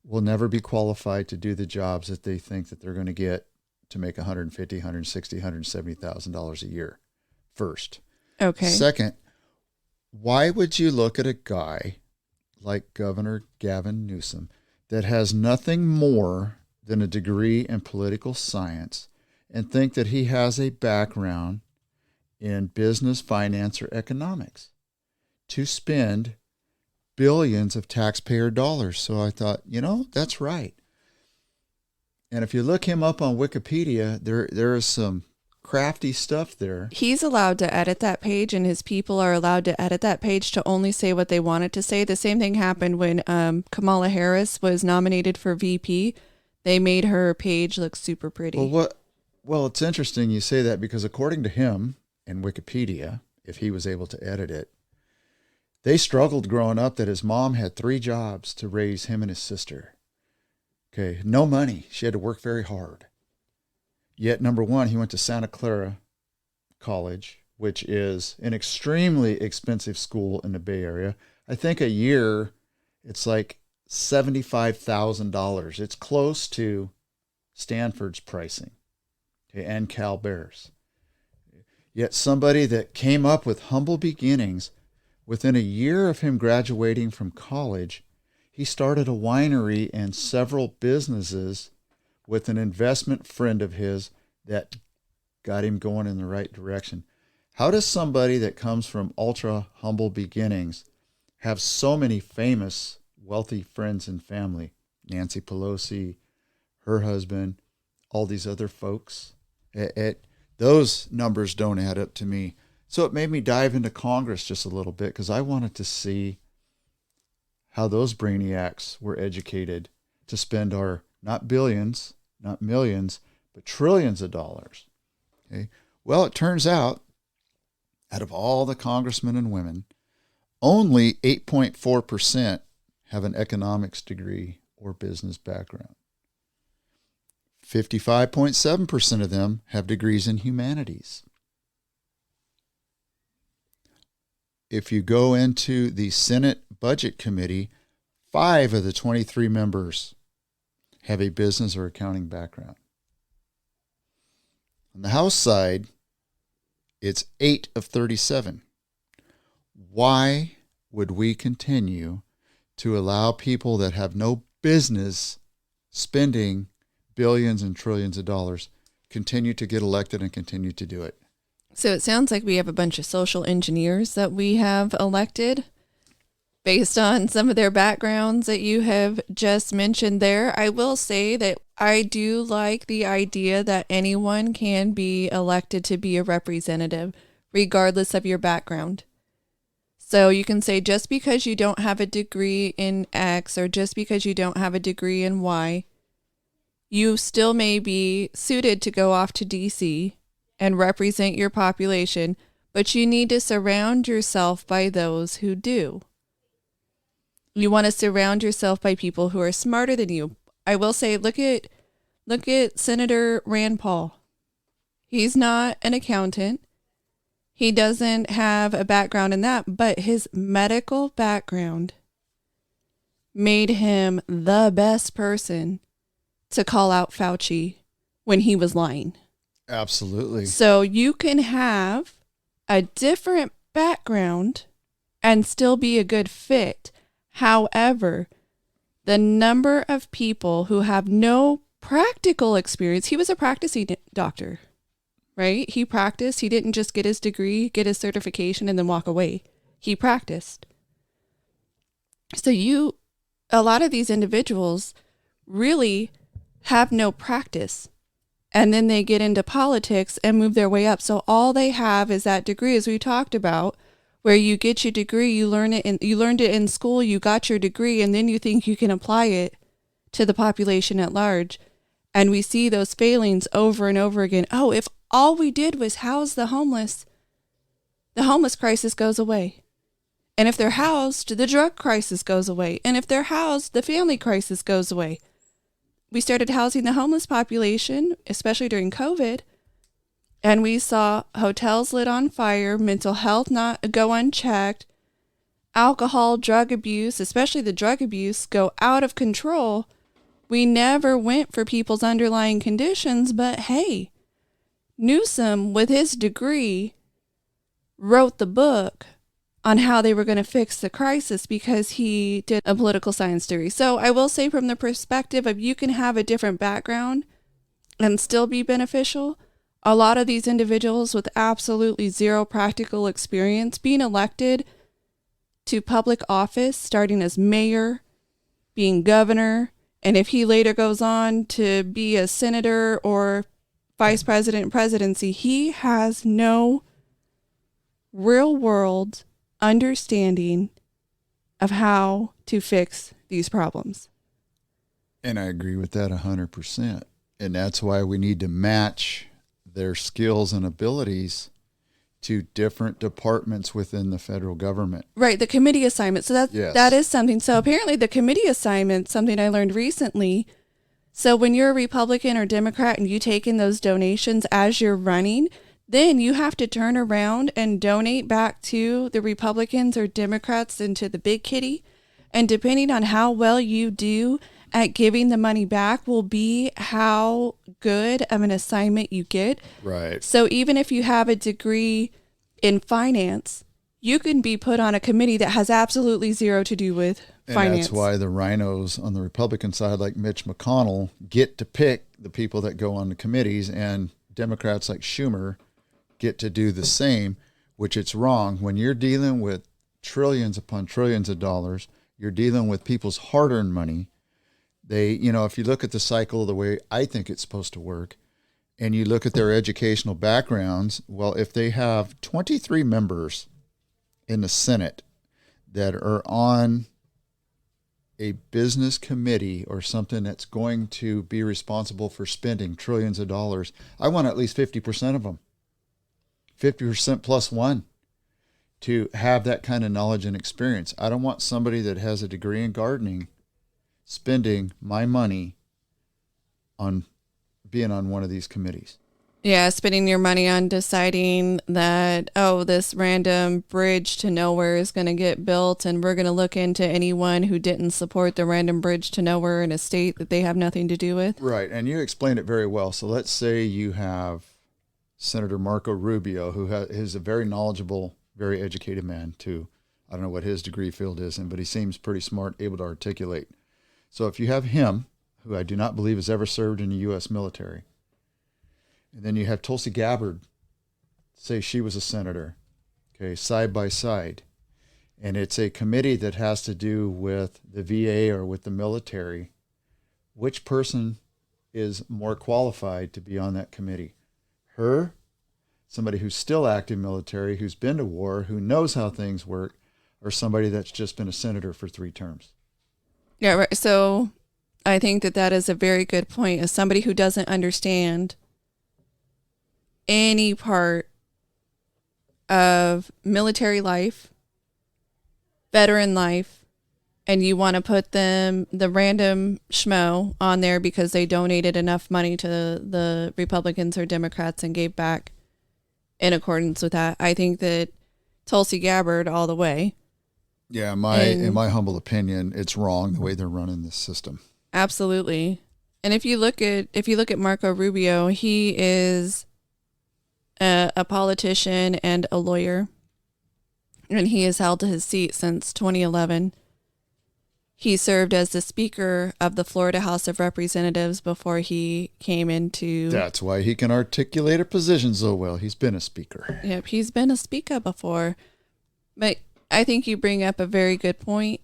will never be qualified to do the jobs that they think that they're going to get to make $150,000, $160,000, $170,000 a year. First. Okay. Second, why would you look at a guy like Governor Gavin Newsom that has nothing more than a degree in political science and think that he has a background in business, finance, or economics to spend billions of taxpayer dollars? So I thought, that's right. And if you look him up on Wikipedia, there is some crafty stuff there. He's allowed to edit that page, and his people are allowed to edit that page to only say what they wanted to say. The same thing happened when Kamala Harris was nominated for VP. They made her page look super pretty. Well, it's interesting you say that because according to him in Wikipedia, if he was able to edit it, They struggled growing up that his mom had 3 jobs to raise him and his sister. Okay, no money. She had to work very hard. Yet, number one, he went to Santa Clara College, which is an extremely expensive school in the Bay Area. I think a year, it's like $75,000. It's close to Stanford's pricing, okay, and Cal Bears. Yet somebody that came up with humble beginnings, within a year of him graduating from college, he started a winery and several businesses with an investment friend of his that got him going in the right direction. How does somebody that comes from ultra humble beginnings have so many famous, wealthy friends and family? Nancy Pelosi, her husband, all these other folks. Those numbers don't add up to me. So it made me dive into Congress just a little bit because I wanted to see how those brainiacs were educated to spend our, not billions, not millions, but trillions of dollars. Okay. Well, it turns out of all the congressmen and women, only 8.4% have an economics degree or business background. 55.7% of them have degrees in humanities. If you go into the Senate Budget Committee, 5 of the 23 members have a business or accounting background. On the House side, it's 8 of 37. Why would we continue to allow people that have no business spending billions and trillions of dollars continue to get elected and continue to do it? So it sounds like we have a bunch of social engineers that we have elected based on some of their backgrounds that you have just mentioned there. I will say that I do like the idea that anyone can be elected to be a representative, regardless of your background. So you can say just because you don't have a degree in X or just because you don't have a degree in Y, you still may be suited to go off to DC and represent your population, but you need to surround yourself by those who do. You want to surround yourself by people who are smarter than you. I will say, look at Senator Rand Paul. He's not an accountant. He doesn't have a background in that, but his medical background made him the best person to call out Fauci when he was lying. Absolutely. So you can have a different background and still be a good fit. However, the number of people who have no practical experience, he was a practicing doctor, right? He practiced. He didn't just get his degree, get his certification, and then walk away. He practiced. So a lot of these individuals really have no practice. And then they get into politics and move their way up. So all they have is that degree, as we talked about, where you get your degree, you learned it in school, you got your degree, and then you think you can apply it to the population at large. And we see those failings over and over again. Oh, if all we did was house the homeless crisis goes away. And if they're housed, the drug crisis goes away. And if they're housed, the family crisis goes away. We started housing the homeless population, especially during COVID, and we saw hotels lit on fire, mental health not go unchecked, alcohol, drug abuse, especially the drug abuse, go out of control. We never went for people's underlying conditions, but hey, Newsom, with his degree, wrote the book on how they were going to fix the crisis because he did a political science degree. So I will say, from the perspective of you can have a different background and still be beneficial, a lot of these individuals with absolutely zero practical experience being elected to public office, starting as mayor, being governor, and if he later goes on to be a senator or vice president, presidency, he has no real world understanding of how to fix these problems. And I agree with that 100%. And that's why we need to match their skills and abilities to different departments within the federal government. Right, the committee assignment. So that is something. So apparently the committee assignment, something I learned recently. So when you're a Republican or Democrat and you take in those donations as you're running, then you have to turn around and donate back to the Republicans or Democrats into the big kitty. And depending on how well you do at giving the money back will be how good of an assignment you get. Right. So even if you have a degree in finance, you can be put on a committee that has absolutely zero to do with finance. And that's why the rhinos on the Republican side, like Mitch McConnell, get to pick the people that go on the committees, and Democrats like Schumer get to do the same, which it's wrong. When you're dealing with trillions upon trillions of dollars, you're dealing with people's hard-earned money. They, if you look at the cycle the way I think it's supposed to work, and you look at their educational backgrounds, well, if they have 23 members in the Senate that are on a business committee or something that's going to be responsible for spending trillions of dollars, I want at least 50% of them, 50% plus one, to have that kind of knowledge and experience. I don't want somebody that has a degree in gardening spending my money on being on one of these committees. Yeah, spending your money on deciding that, this random bridge to nowhere is going to get built, and we're going to look into anyone who didn't support the random bridge to nowhere in a state that they have nothing to do with. Right, and you explained it very well. So let's say you have Senator Marco Rubio, who is a very knowledgeable, very educated man, too. I don't know what his degree field is in, but he seems pretty smart, able to articulate. So if you have him, who I do not believe has ever served in the U.S. military, and then you have Tulsi Gabbard, say she was a senator, okay, side by side, and it's a committee that has to do with the VA or with the military, which person is more qualified to be on that committee? Her, somebody who's still active military, who's been to war, who knows how things work, or somebody that's just been a senator for 3 terms? Yeah, right. So I think that is a very good point. As somebody who doesn't understand any part of military life, veteran life, and you want to put the random schmo on there because they donated enough money to the Republicans or Democrats and gave back in accordance with that, I think that Tulsi Gabbard all the way. Yeah, in my humble opinion, it's wrong the way they're running this system. Absolutely. And if you look at Marco Rubio, he is a politician and a lawyer, and he has held his seat since 2011. He served as the Speaker of the Florida House of Representatives before he came into... That's why he can articulate a position so well. He's been a speaker. Yep, he's been a speaker before. But I think you bring up a very good point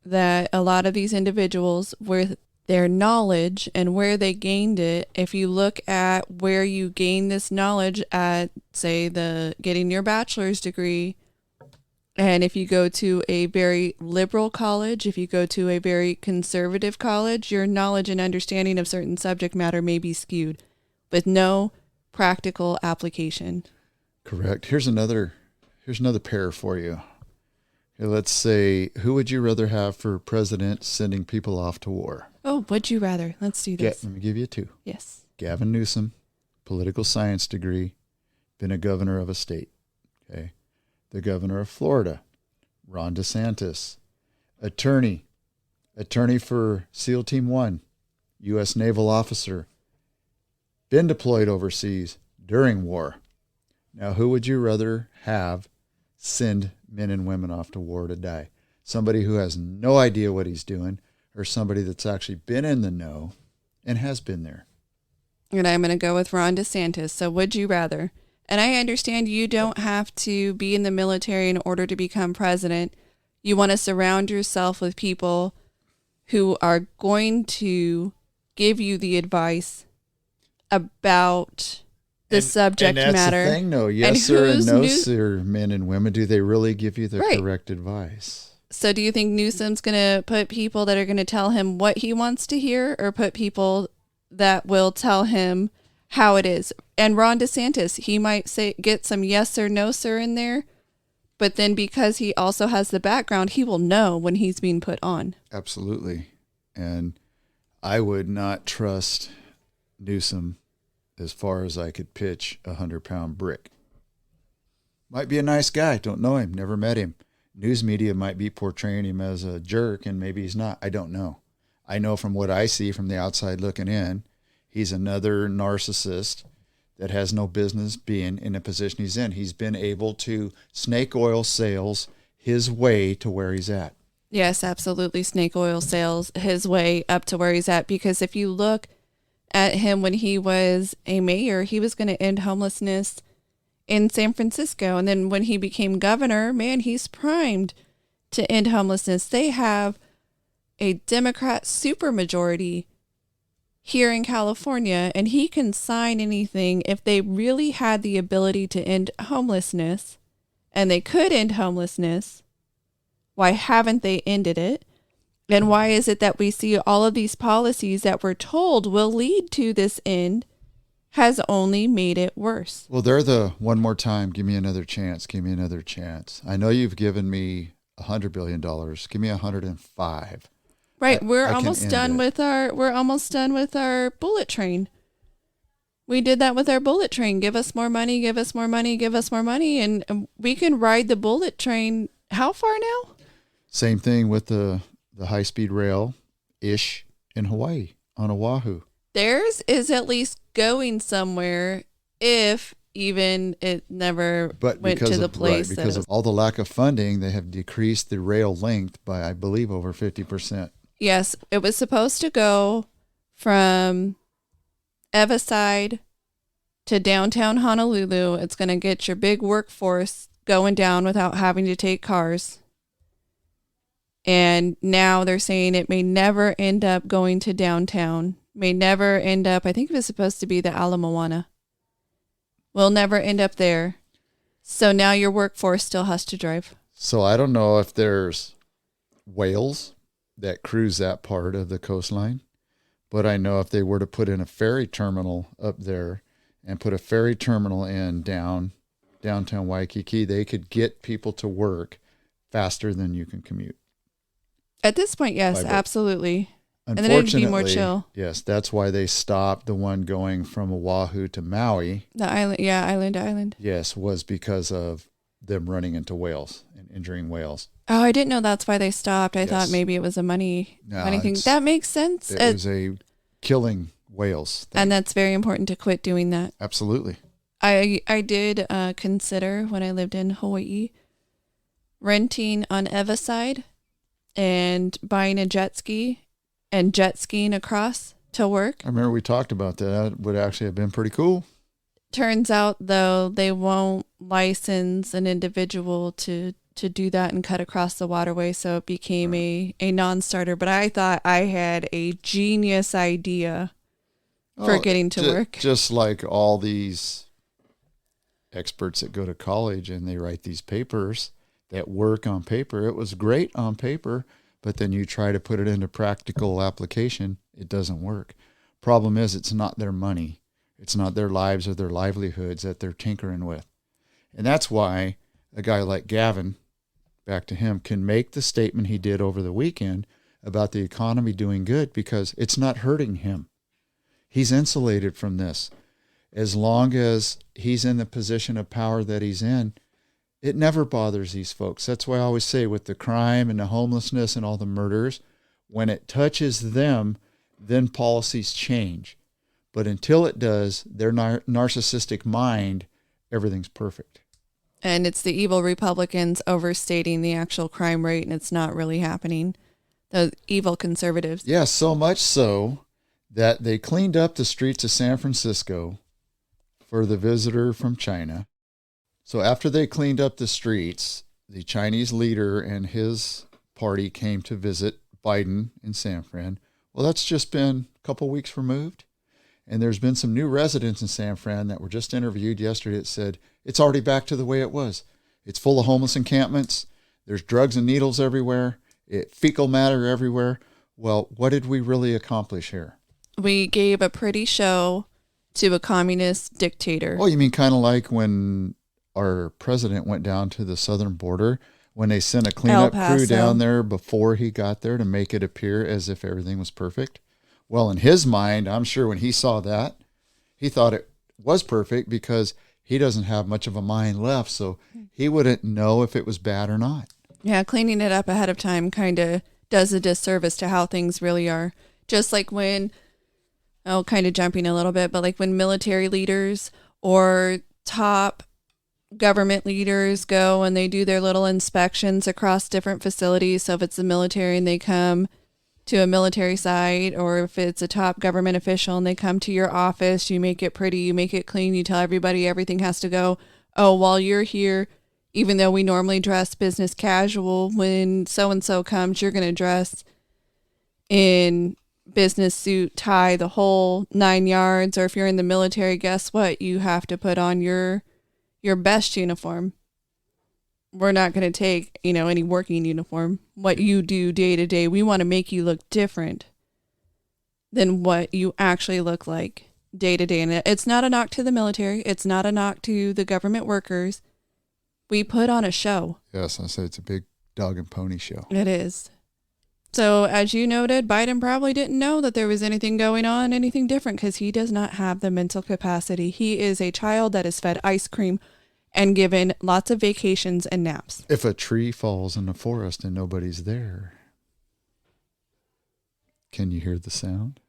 that a lot of these individuals, with their knowledge and where they gained it, if you look at where you gain this knowledge at, say, getting your bachelor's degree, and if you go to a very liberal college, if you go to a very conservative college, your knowledge and understanding of certain subject matter may be skewed with no practical application. Correct. Here's another pair for you. Okay, let's say, who would you rather have for president sending people off to war? Oh, would you rather? Let's do this. Let me give you 2. Yes. Gavin Newsom, political science degree, been a governor of a state. Okay. The governor of Florida, Ron DeSantis, attorney for SEAL Team 1, U.S. naval officer, been deployed overseas during war. Now, who would you rather have send men and women off to war to die? Somebody who has no idea what he's doing, or somebody that's actually been in the know and has been there? And I'm going to go with Ron DeSantis. So would you rather? And I understand you don't have to be in the military in order to become president. You want to surround yourself with people who are going to give you the advice about the subject and that's matter. The thing, though. Yes, sir, and no, sir, men and women. Do they really give you the correct advice? So do you think Newsom's going to put people that are going to tell him what he wants to hear, or put people that will tell him how it is? And Ron DeSantis, he might get some yes or no, sir, in there. But then because he also has the background, he will know when he's being put on. Absolutely. And I would not trust Newsom as far as I could pitch a 100-pound brick. Might be a nice guy. Don't know him. Never met him. News media might be portraying him as a jerk, and maybe he's not. I don't know. I know from what I see from the outside looking in, he's another narcissist that has no business being in the position he's in. He's been able to snake oil sales his way to where he's at. Yes, absolutely. Snake oil sales his way up to where he's at. Because if you look at him when he was a mayor, he was going to end homelessness in San Francisco. And then when he became governor, man, he's primed to end homelessness. They have a Democrat supermajority here in California, and he can sign anything. If they really had the ability to end homelessness, and they could end homelessness, why haven't they ended it? And why is it that we see all of these policies that we're told will lead to this end has only made it worse? Well, they're the one more time, give me another chance, give me another chance. I know you've given me $100 billion. Give me 105. Right, we're almost done with our bullet train. We did that with our bullet train. Give us more money, give us more money, give us more money, and we can ride the bullet train how far now? Same thing with the high-speed rail-ish in Hawaii, on Oahu. Theirs is at least going somewhere, if even it never went to the place. Right, because of all the lack of funding, they have decreased the rail length by, I believe, over 50%. Yes, it was supposed to go from Everside to downtown Honolulu. It's going to get your big workforce going down without having to take cars. And now they're saying it may never end up going to downtown. May never end up, I think it was supposed to be the Ala Moana. Will never end up there. So now your workforce still has to drive. So I don't know if there's whales that cruise that part of the coastline, but I know if they were to put in a ferry terminal up there and put a ferry terminal in downtown Waikiki, they could get people to work faster than you can commute. At this point, yes, absolutely. And then Unfortunately, it'd be more chill. Yes, that's why they stopped the one going from Oahu to Maui. The island, yeah, island to island. Yes, was because of them running into whales and injuring whales. Oh, I didn't know that's why they stopped. I Yes. thought maybe it was a money thing. That makes sense. It was a killing whales thing. And that's very important to quit doing that. Absolutely. I did consider when I lived in Hawaii renting on Everside and buying a jet ski and jet skiing across to work. I remember we talked about that. That would actually have been pretty cool. Turns out, though, they won't license an individual to do that and cut across the waterway, so it became a non-starter. But I thought I had a genius idea for getting to work. Just like all these experts that go to college and they write these papers that work on paper. It was great on paper, but then you try to put it into practical application, it doesn't work. Problem is, it's not their money. It's not their lives or their livelihoods that they're tinkering with. And that's why a guy like Gavin, back to him, can make the statement he did over the weekend about the economy doing good because it's not hurting him. He's insulated from this. As long as he's in the position of power that he's in, it never bothers these folks. That's why I always say with the crime and the homelessness and all the murders, when it touches them, then policies change. But until it does, their narcissistic mind, everything's perfect. And it's the evil Republicans overstating the actual crime rate, and it's not really happening. The evil conservatives. Yeah, so much so that they cleaned up the streets of San Francisco for the visitor from China. So after they cleaned up the streets, the Chinese leader and his party came to visit Biden in San Fran. Well, that's just been a couple weeks removed. And there's been some new residents in San Fran that were just interviewed yesterday that said it's already back to the way it was. It's full of homeless encampments. There's drugs and needles everywhere. Fecal matter everywhere. Well, what did we really accomplish here? We gave a pretty show to a communist dictator. Oh, you mean kind of like when our president went down to the southern border, when they sent a cleanup crew down there before he got there to make it appear as if everything was perfect? Well, in his mind, I'm sure when he saw that, he thought it was perfect because he doesn't have much of a mind left, so he wouldn't know if it was bad or not. Yeah, cleaning it up ahead of time kind of does a disservice to how things really are. Just like when, kind of jumping a little bit, but like when military leaders or top government leaders go and they do their little inspections across different facilities. So if it's the military and they come to a military site, or if it's a top government official and they come to your office, you make it pretty, you make it clean, you tell everybody everything has to go. Oh, while you're here, even though we normally dress business casual, when so-and-so comes, you're going to dress in business suit, tie, the whole 9 yards. Or if you're in the military, guess what? You have to put on your best uniform. We're not going to take, any working uniform. What you do day to day, we want to make you look different than what you actually look like day to day. And it's not a knock to the military. It's not a knock to the government workers. We put on a show. Yes, I said it's a big dog and pony show. It is. So as you noted, Biden probably didn't know that there was anything going on, anything different, because he does not have the mental capacity. He is a child that is fed ice cream and given lots of vacations and naps. If a tree falls in the forest and nobody's there, can you hear the sound?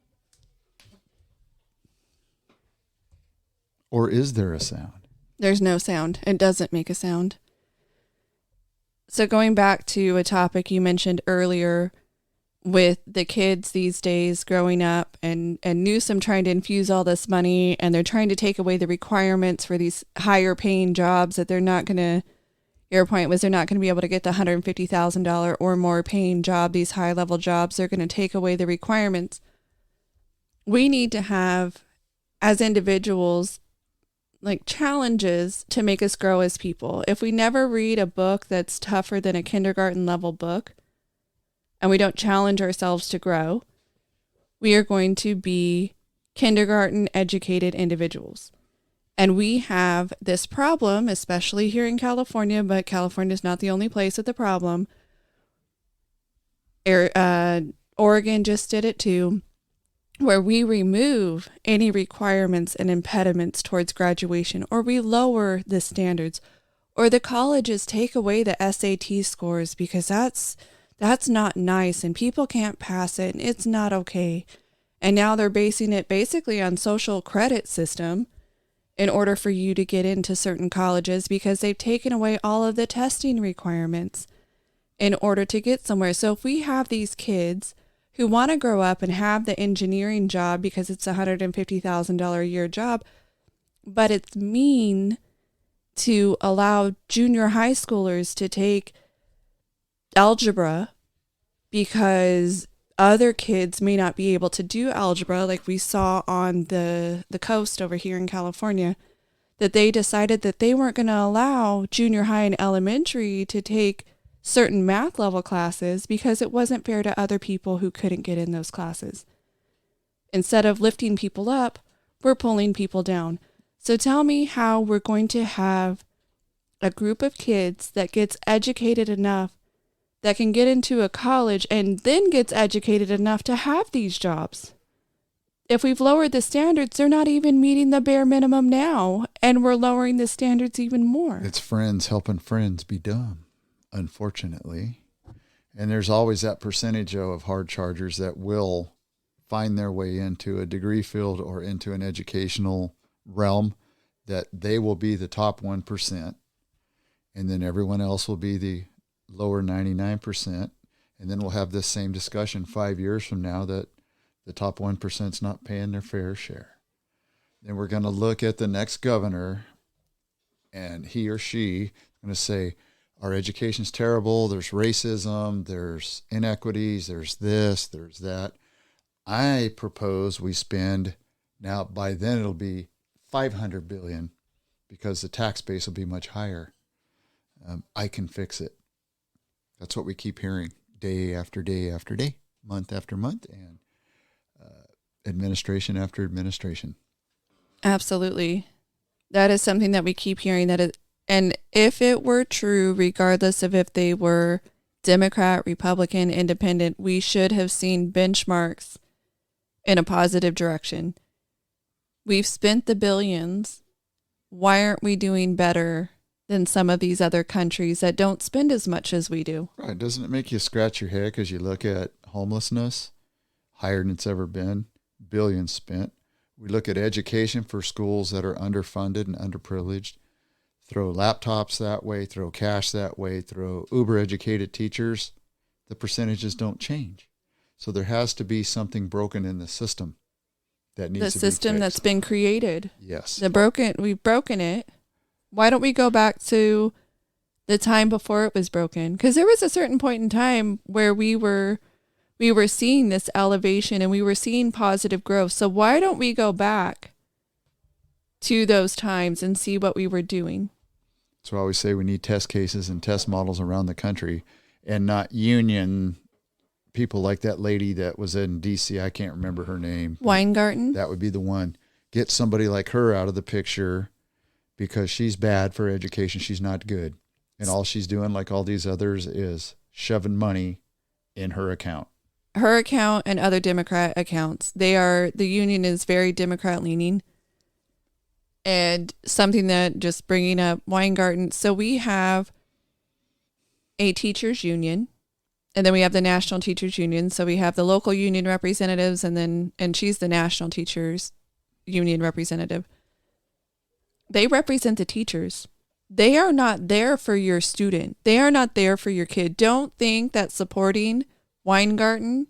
Or is there a sound? There's no sound. It doesn't make a sound. So going back to a topic you mentioned earlier with the kids these days growing up and Newsom trying to infuse all this money, and they're trying to take away the requirements for these higher paying jobs that they're not going to, your point was they're not going to be able to get the $150,000 or more paying job, these high level jobs. They're going to take away the requirements. We need to have, as individuals, like challenges to make us grow as people. If we never read a book that's tougher than a kindergarten level book, and we don't challenge ourselves to grow, we are going to be kindergarten educated individuals. And we have this problem, especially here in California, but California is not the only place with the problem. Oregon just did it too, where we remove any requirements and impediments towards graduation, or we lower the standards, or the colleges take away the SAT scores because that's not nice and people can't pass it and it's not okay. And now they're basing it basically on social credit system in order for you to get into certain colleges, because they've taken away all of the testing requirements in order to get somewhere. So if we have these kids who want to grow up and have the engineering job because it's a $150,000 a year job, but it's mean to allow junior high schoolers to take algebra because other kids may not be able to do algebra, like we saw on the coast over here in California, that they decided that they weren't going to allow junior high and elementary to take certain math level classes because it wasn't fair to other people who couldn't get in those classes. Instead of lifting people up, we're pulling people down. So tell me how we're going to have a group of kids that gets educated enough that can get into a college and then gets educated enough to have these jobs. If we've lowered the standards, they're not even meeting the bare minimum now, and we're lowering the standards even more. It's friends helping friends be dumb, unfortunately. And there's always that percentage of hard chargers that will find their way into a degree field or into an educational realm, that they will be the top 1%, and then everyone else will be the lower 99%, and then we'll have this same discussion 5 years from now that the top 1% is not paying their fair share. Then we're going to look at the next governor, and he or she is going to say, our education's terrible, there's racism, there's inequities, there's this, there's that. I propose we spend, now by then it'll be $500 billion because the tax base will be much higher. I can fix it. That's what we keep hearing day after day after day, month after month, and administration after administration. Absolutely. That is something that we keep hearing and if it were true, regardless of if they were Democrat, Republican, Independent, we should have seen benchmarks in a positive direction. We've spent the billions. Why aren't we doing better than some of these other countries that don't spend as much as we do? Right. Doesn't it make you scratch your head because you look at homelessness, higher than it's ever been, billions spent. We look at education for schools that are underfunded and underprivileged. Throw laptops that way, throw cash that way, throw uber educated teachers. The percentages don't change. So there has to be something broken in the system that needs to be fixed. The system that's been created. Yes. We've broken it. Why don't we go back to the time before it was broken? Because there was a certain point in time where we were seeing this elevation and we were seeing positive growth. So why don't we go back to those times and see what we were doing? So I always say we need test cases and test models around the country and not union people like that lady that was in D.C. I can't remember her name. Weingarten? That would be the one. Get somebody like her out of the picture because she's bad for education. She's not good. And all she's doing, like all these others, is shoving money in her account. Her account and other Democrat accounts. The union is very Democrat leaning. And something that just bringing up Weingarten. So we have a teachers union, and then we have the national teachers union. So we have the local union representatives, and she's the national teachers union representative. They represent the teachers. They are not there for your student. They are not there for your kid. Don't think that supporting Weingarten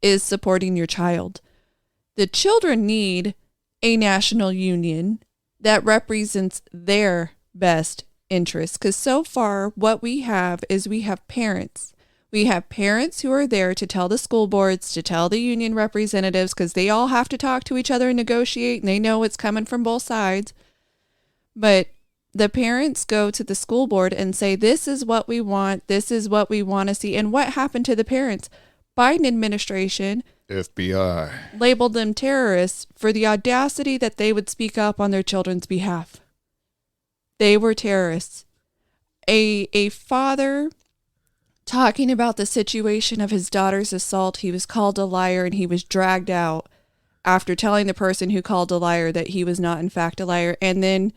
is supporting your child. The children need a national union that represents their best interests. Because so far, what we have is we have parents. We have parents who are there to tell the school boards, to tell the union representatives, because they all have to talk to each other and negotiate, and they know it's coming from both sides. But the parents go to the school board and say, this is what we want. This is what we want to see. And what happened to the parents? Biden administration, FBI, labeled them terrorists for the audacity that they would speak up on their children's behalf. They were terrorists. A father talking about the situation of his daughter's assault, he was called a liar and he was dragged out after telling the person who called a liar that he was not in fact a liar. And then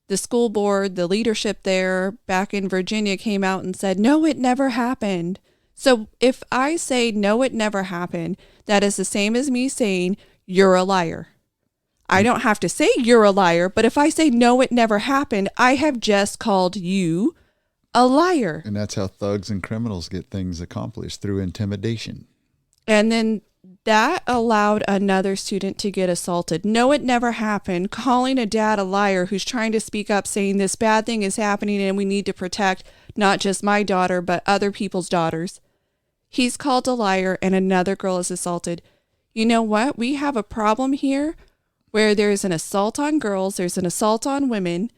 the school board, the leadership there back in Virginia came out and said, no, it never happened. So if I say, no, it never happened, that is the same as me saying, you're a liar. I don't have to say you're a liar, but if I say, no, it never happened, I have just called you a liar. And that's how thugs and criminals get things accomplished, through intimidation. And then that allowed another student to get assaulted. No, it never happened. Calling a dad a liar who's trying to speak up, saying this bad thing is happening and we need to protect not just my daughter, but other people's daughters. He's called a liar and another girl is assaulted. You know what? We have a problem here where there's an assault on girls, there's an assault on women,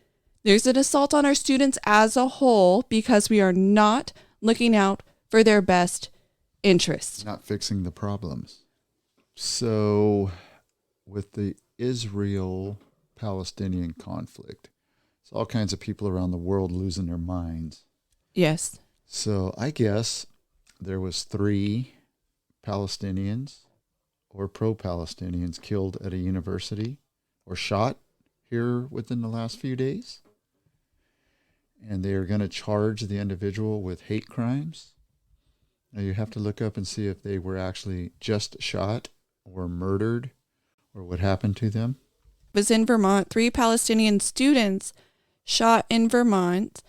there's an assault on our students as a whole because we are not looking out for their best interests. Not fixing the problems. So with the Israel-Palestinian conflict, it's all kinds of people around the world losing their minds. Yes. So I guess there was 3 Palestinians or pro-Palestinians killed at a university or shot here within the last few days. And they are going to charge the individual with hate crimes. Now you have to look up and see if they were actually just shot or murdered or what happened to them. It was in Vermont. 3 Palestinian students shot in Vermont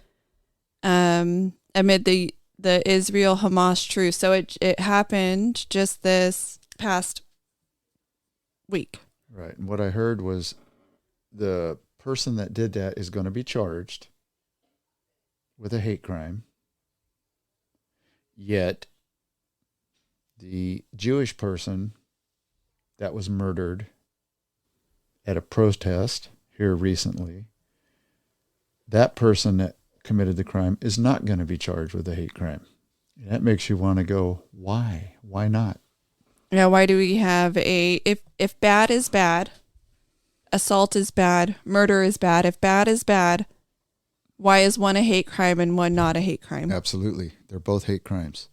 amid the Israel-Hamas truce. So it happened just this past week. Right. And what I heard was the person that did that is going to be charged with a hate crime. Yet the Jewish person that was murdered at a protest here recently, that person that committed the crime is not going to be charged with a hate crime. And that makes you want to go, why? Why not? Now, why do we have if bad is bad, assault is bad, murder is bad. If bad is bad, why is one a hate crime and one not a hate crime? Absolutely. They're both hate crimes.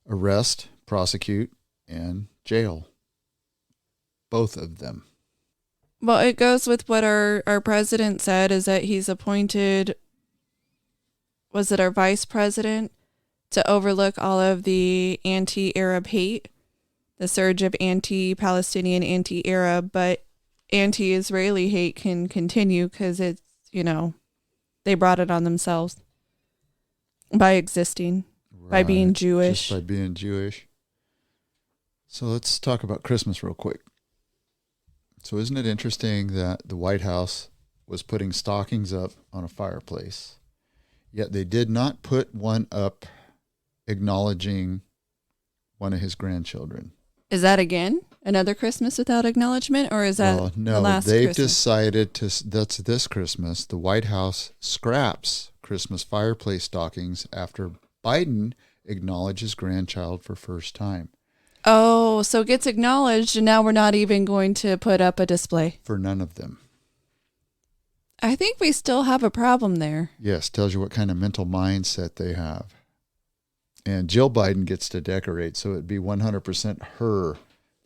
Arrest, prosecute, and jail. Both of them. Well, it goes with what our president said, is that he's appointed, was it our vice president, to overlook all of the anti-Arab hate, the surge of anti-Palestinian, anti-Arab, but anti-Israeli hate can continue because it's, they brought it on themselves by existing, by being Jewish. Just by being Jewish. So let's talk about Christmas real quick. So isn't it interesting that the White House was putting stockings up on a fireplace, yet they did not put one up acknowledging one of his grandchildren? Is that again another Christmas without acknowledgement, or is that no, the last they've Christmas? decided that's this Christmas. The White House scraps Christmas fireplace stockings after Biden acknowledges grandchild for first time. Oh, so it gets acknowledged, and now we're not even going to put up a display. For none of them. I think we still have a problem there. Yes, tells you what kind of mental mindset they have. And Jill Biden gets to decorate, so it'd be 100% her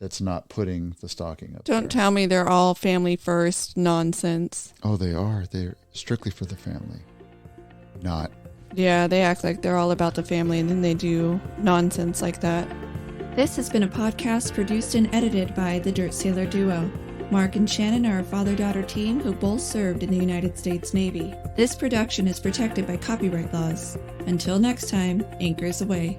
that's not putting the stocking up Don't there. tell me they're all family first nonsense. Oh, they are. They're strictly for the family. Not. Yeah, they act like they're all about the family, and then they do nonsense like that. This has been a podcast produced and edited by the Dirt Sailor duo. Mark and Shannon are a father-daughter team who both served in the United States Navy. This production is protected by copyright laws. Until next time, anchors away.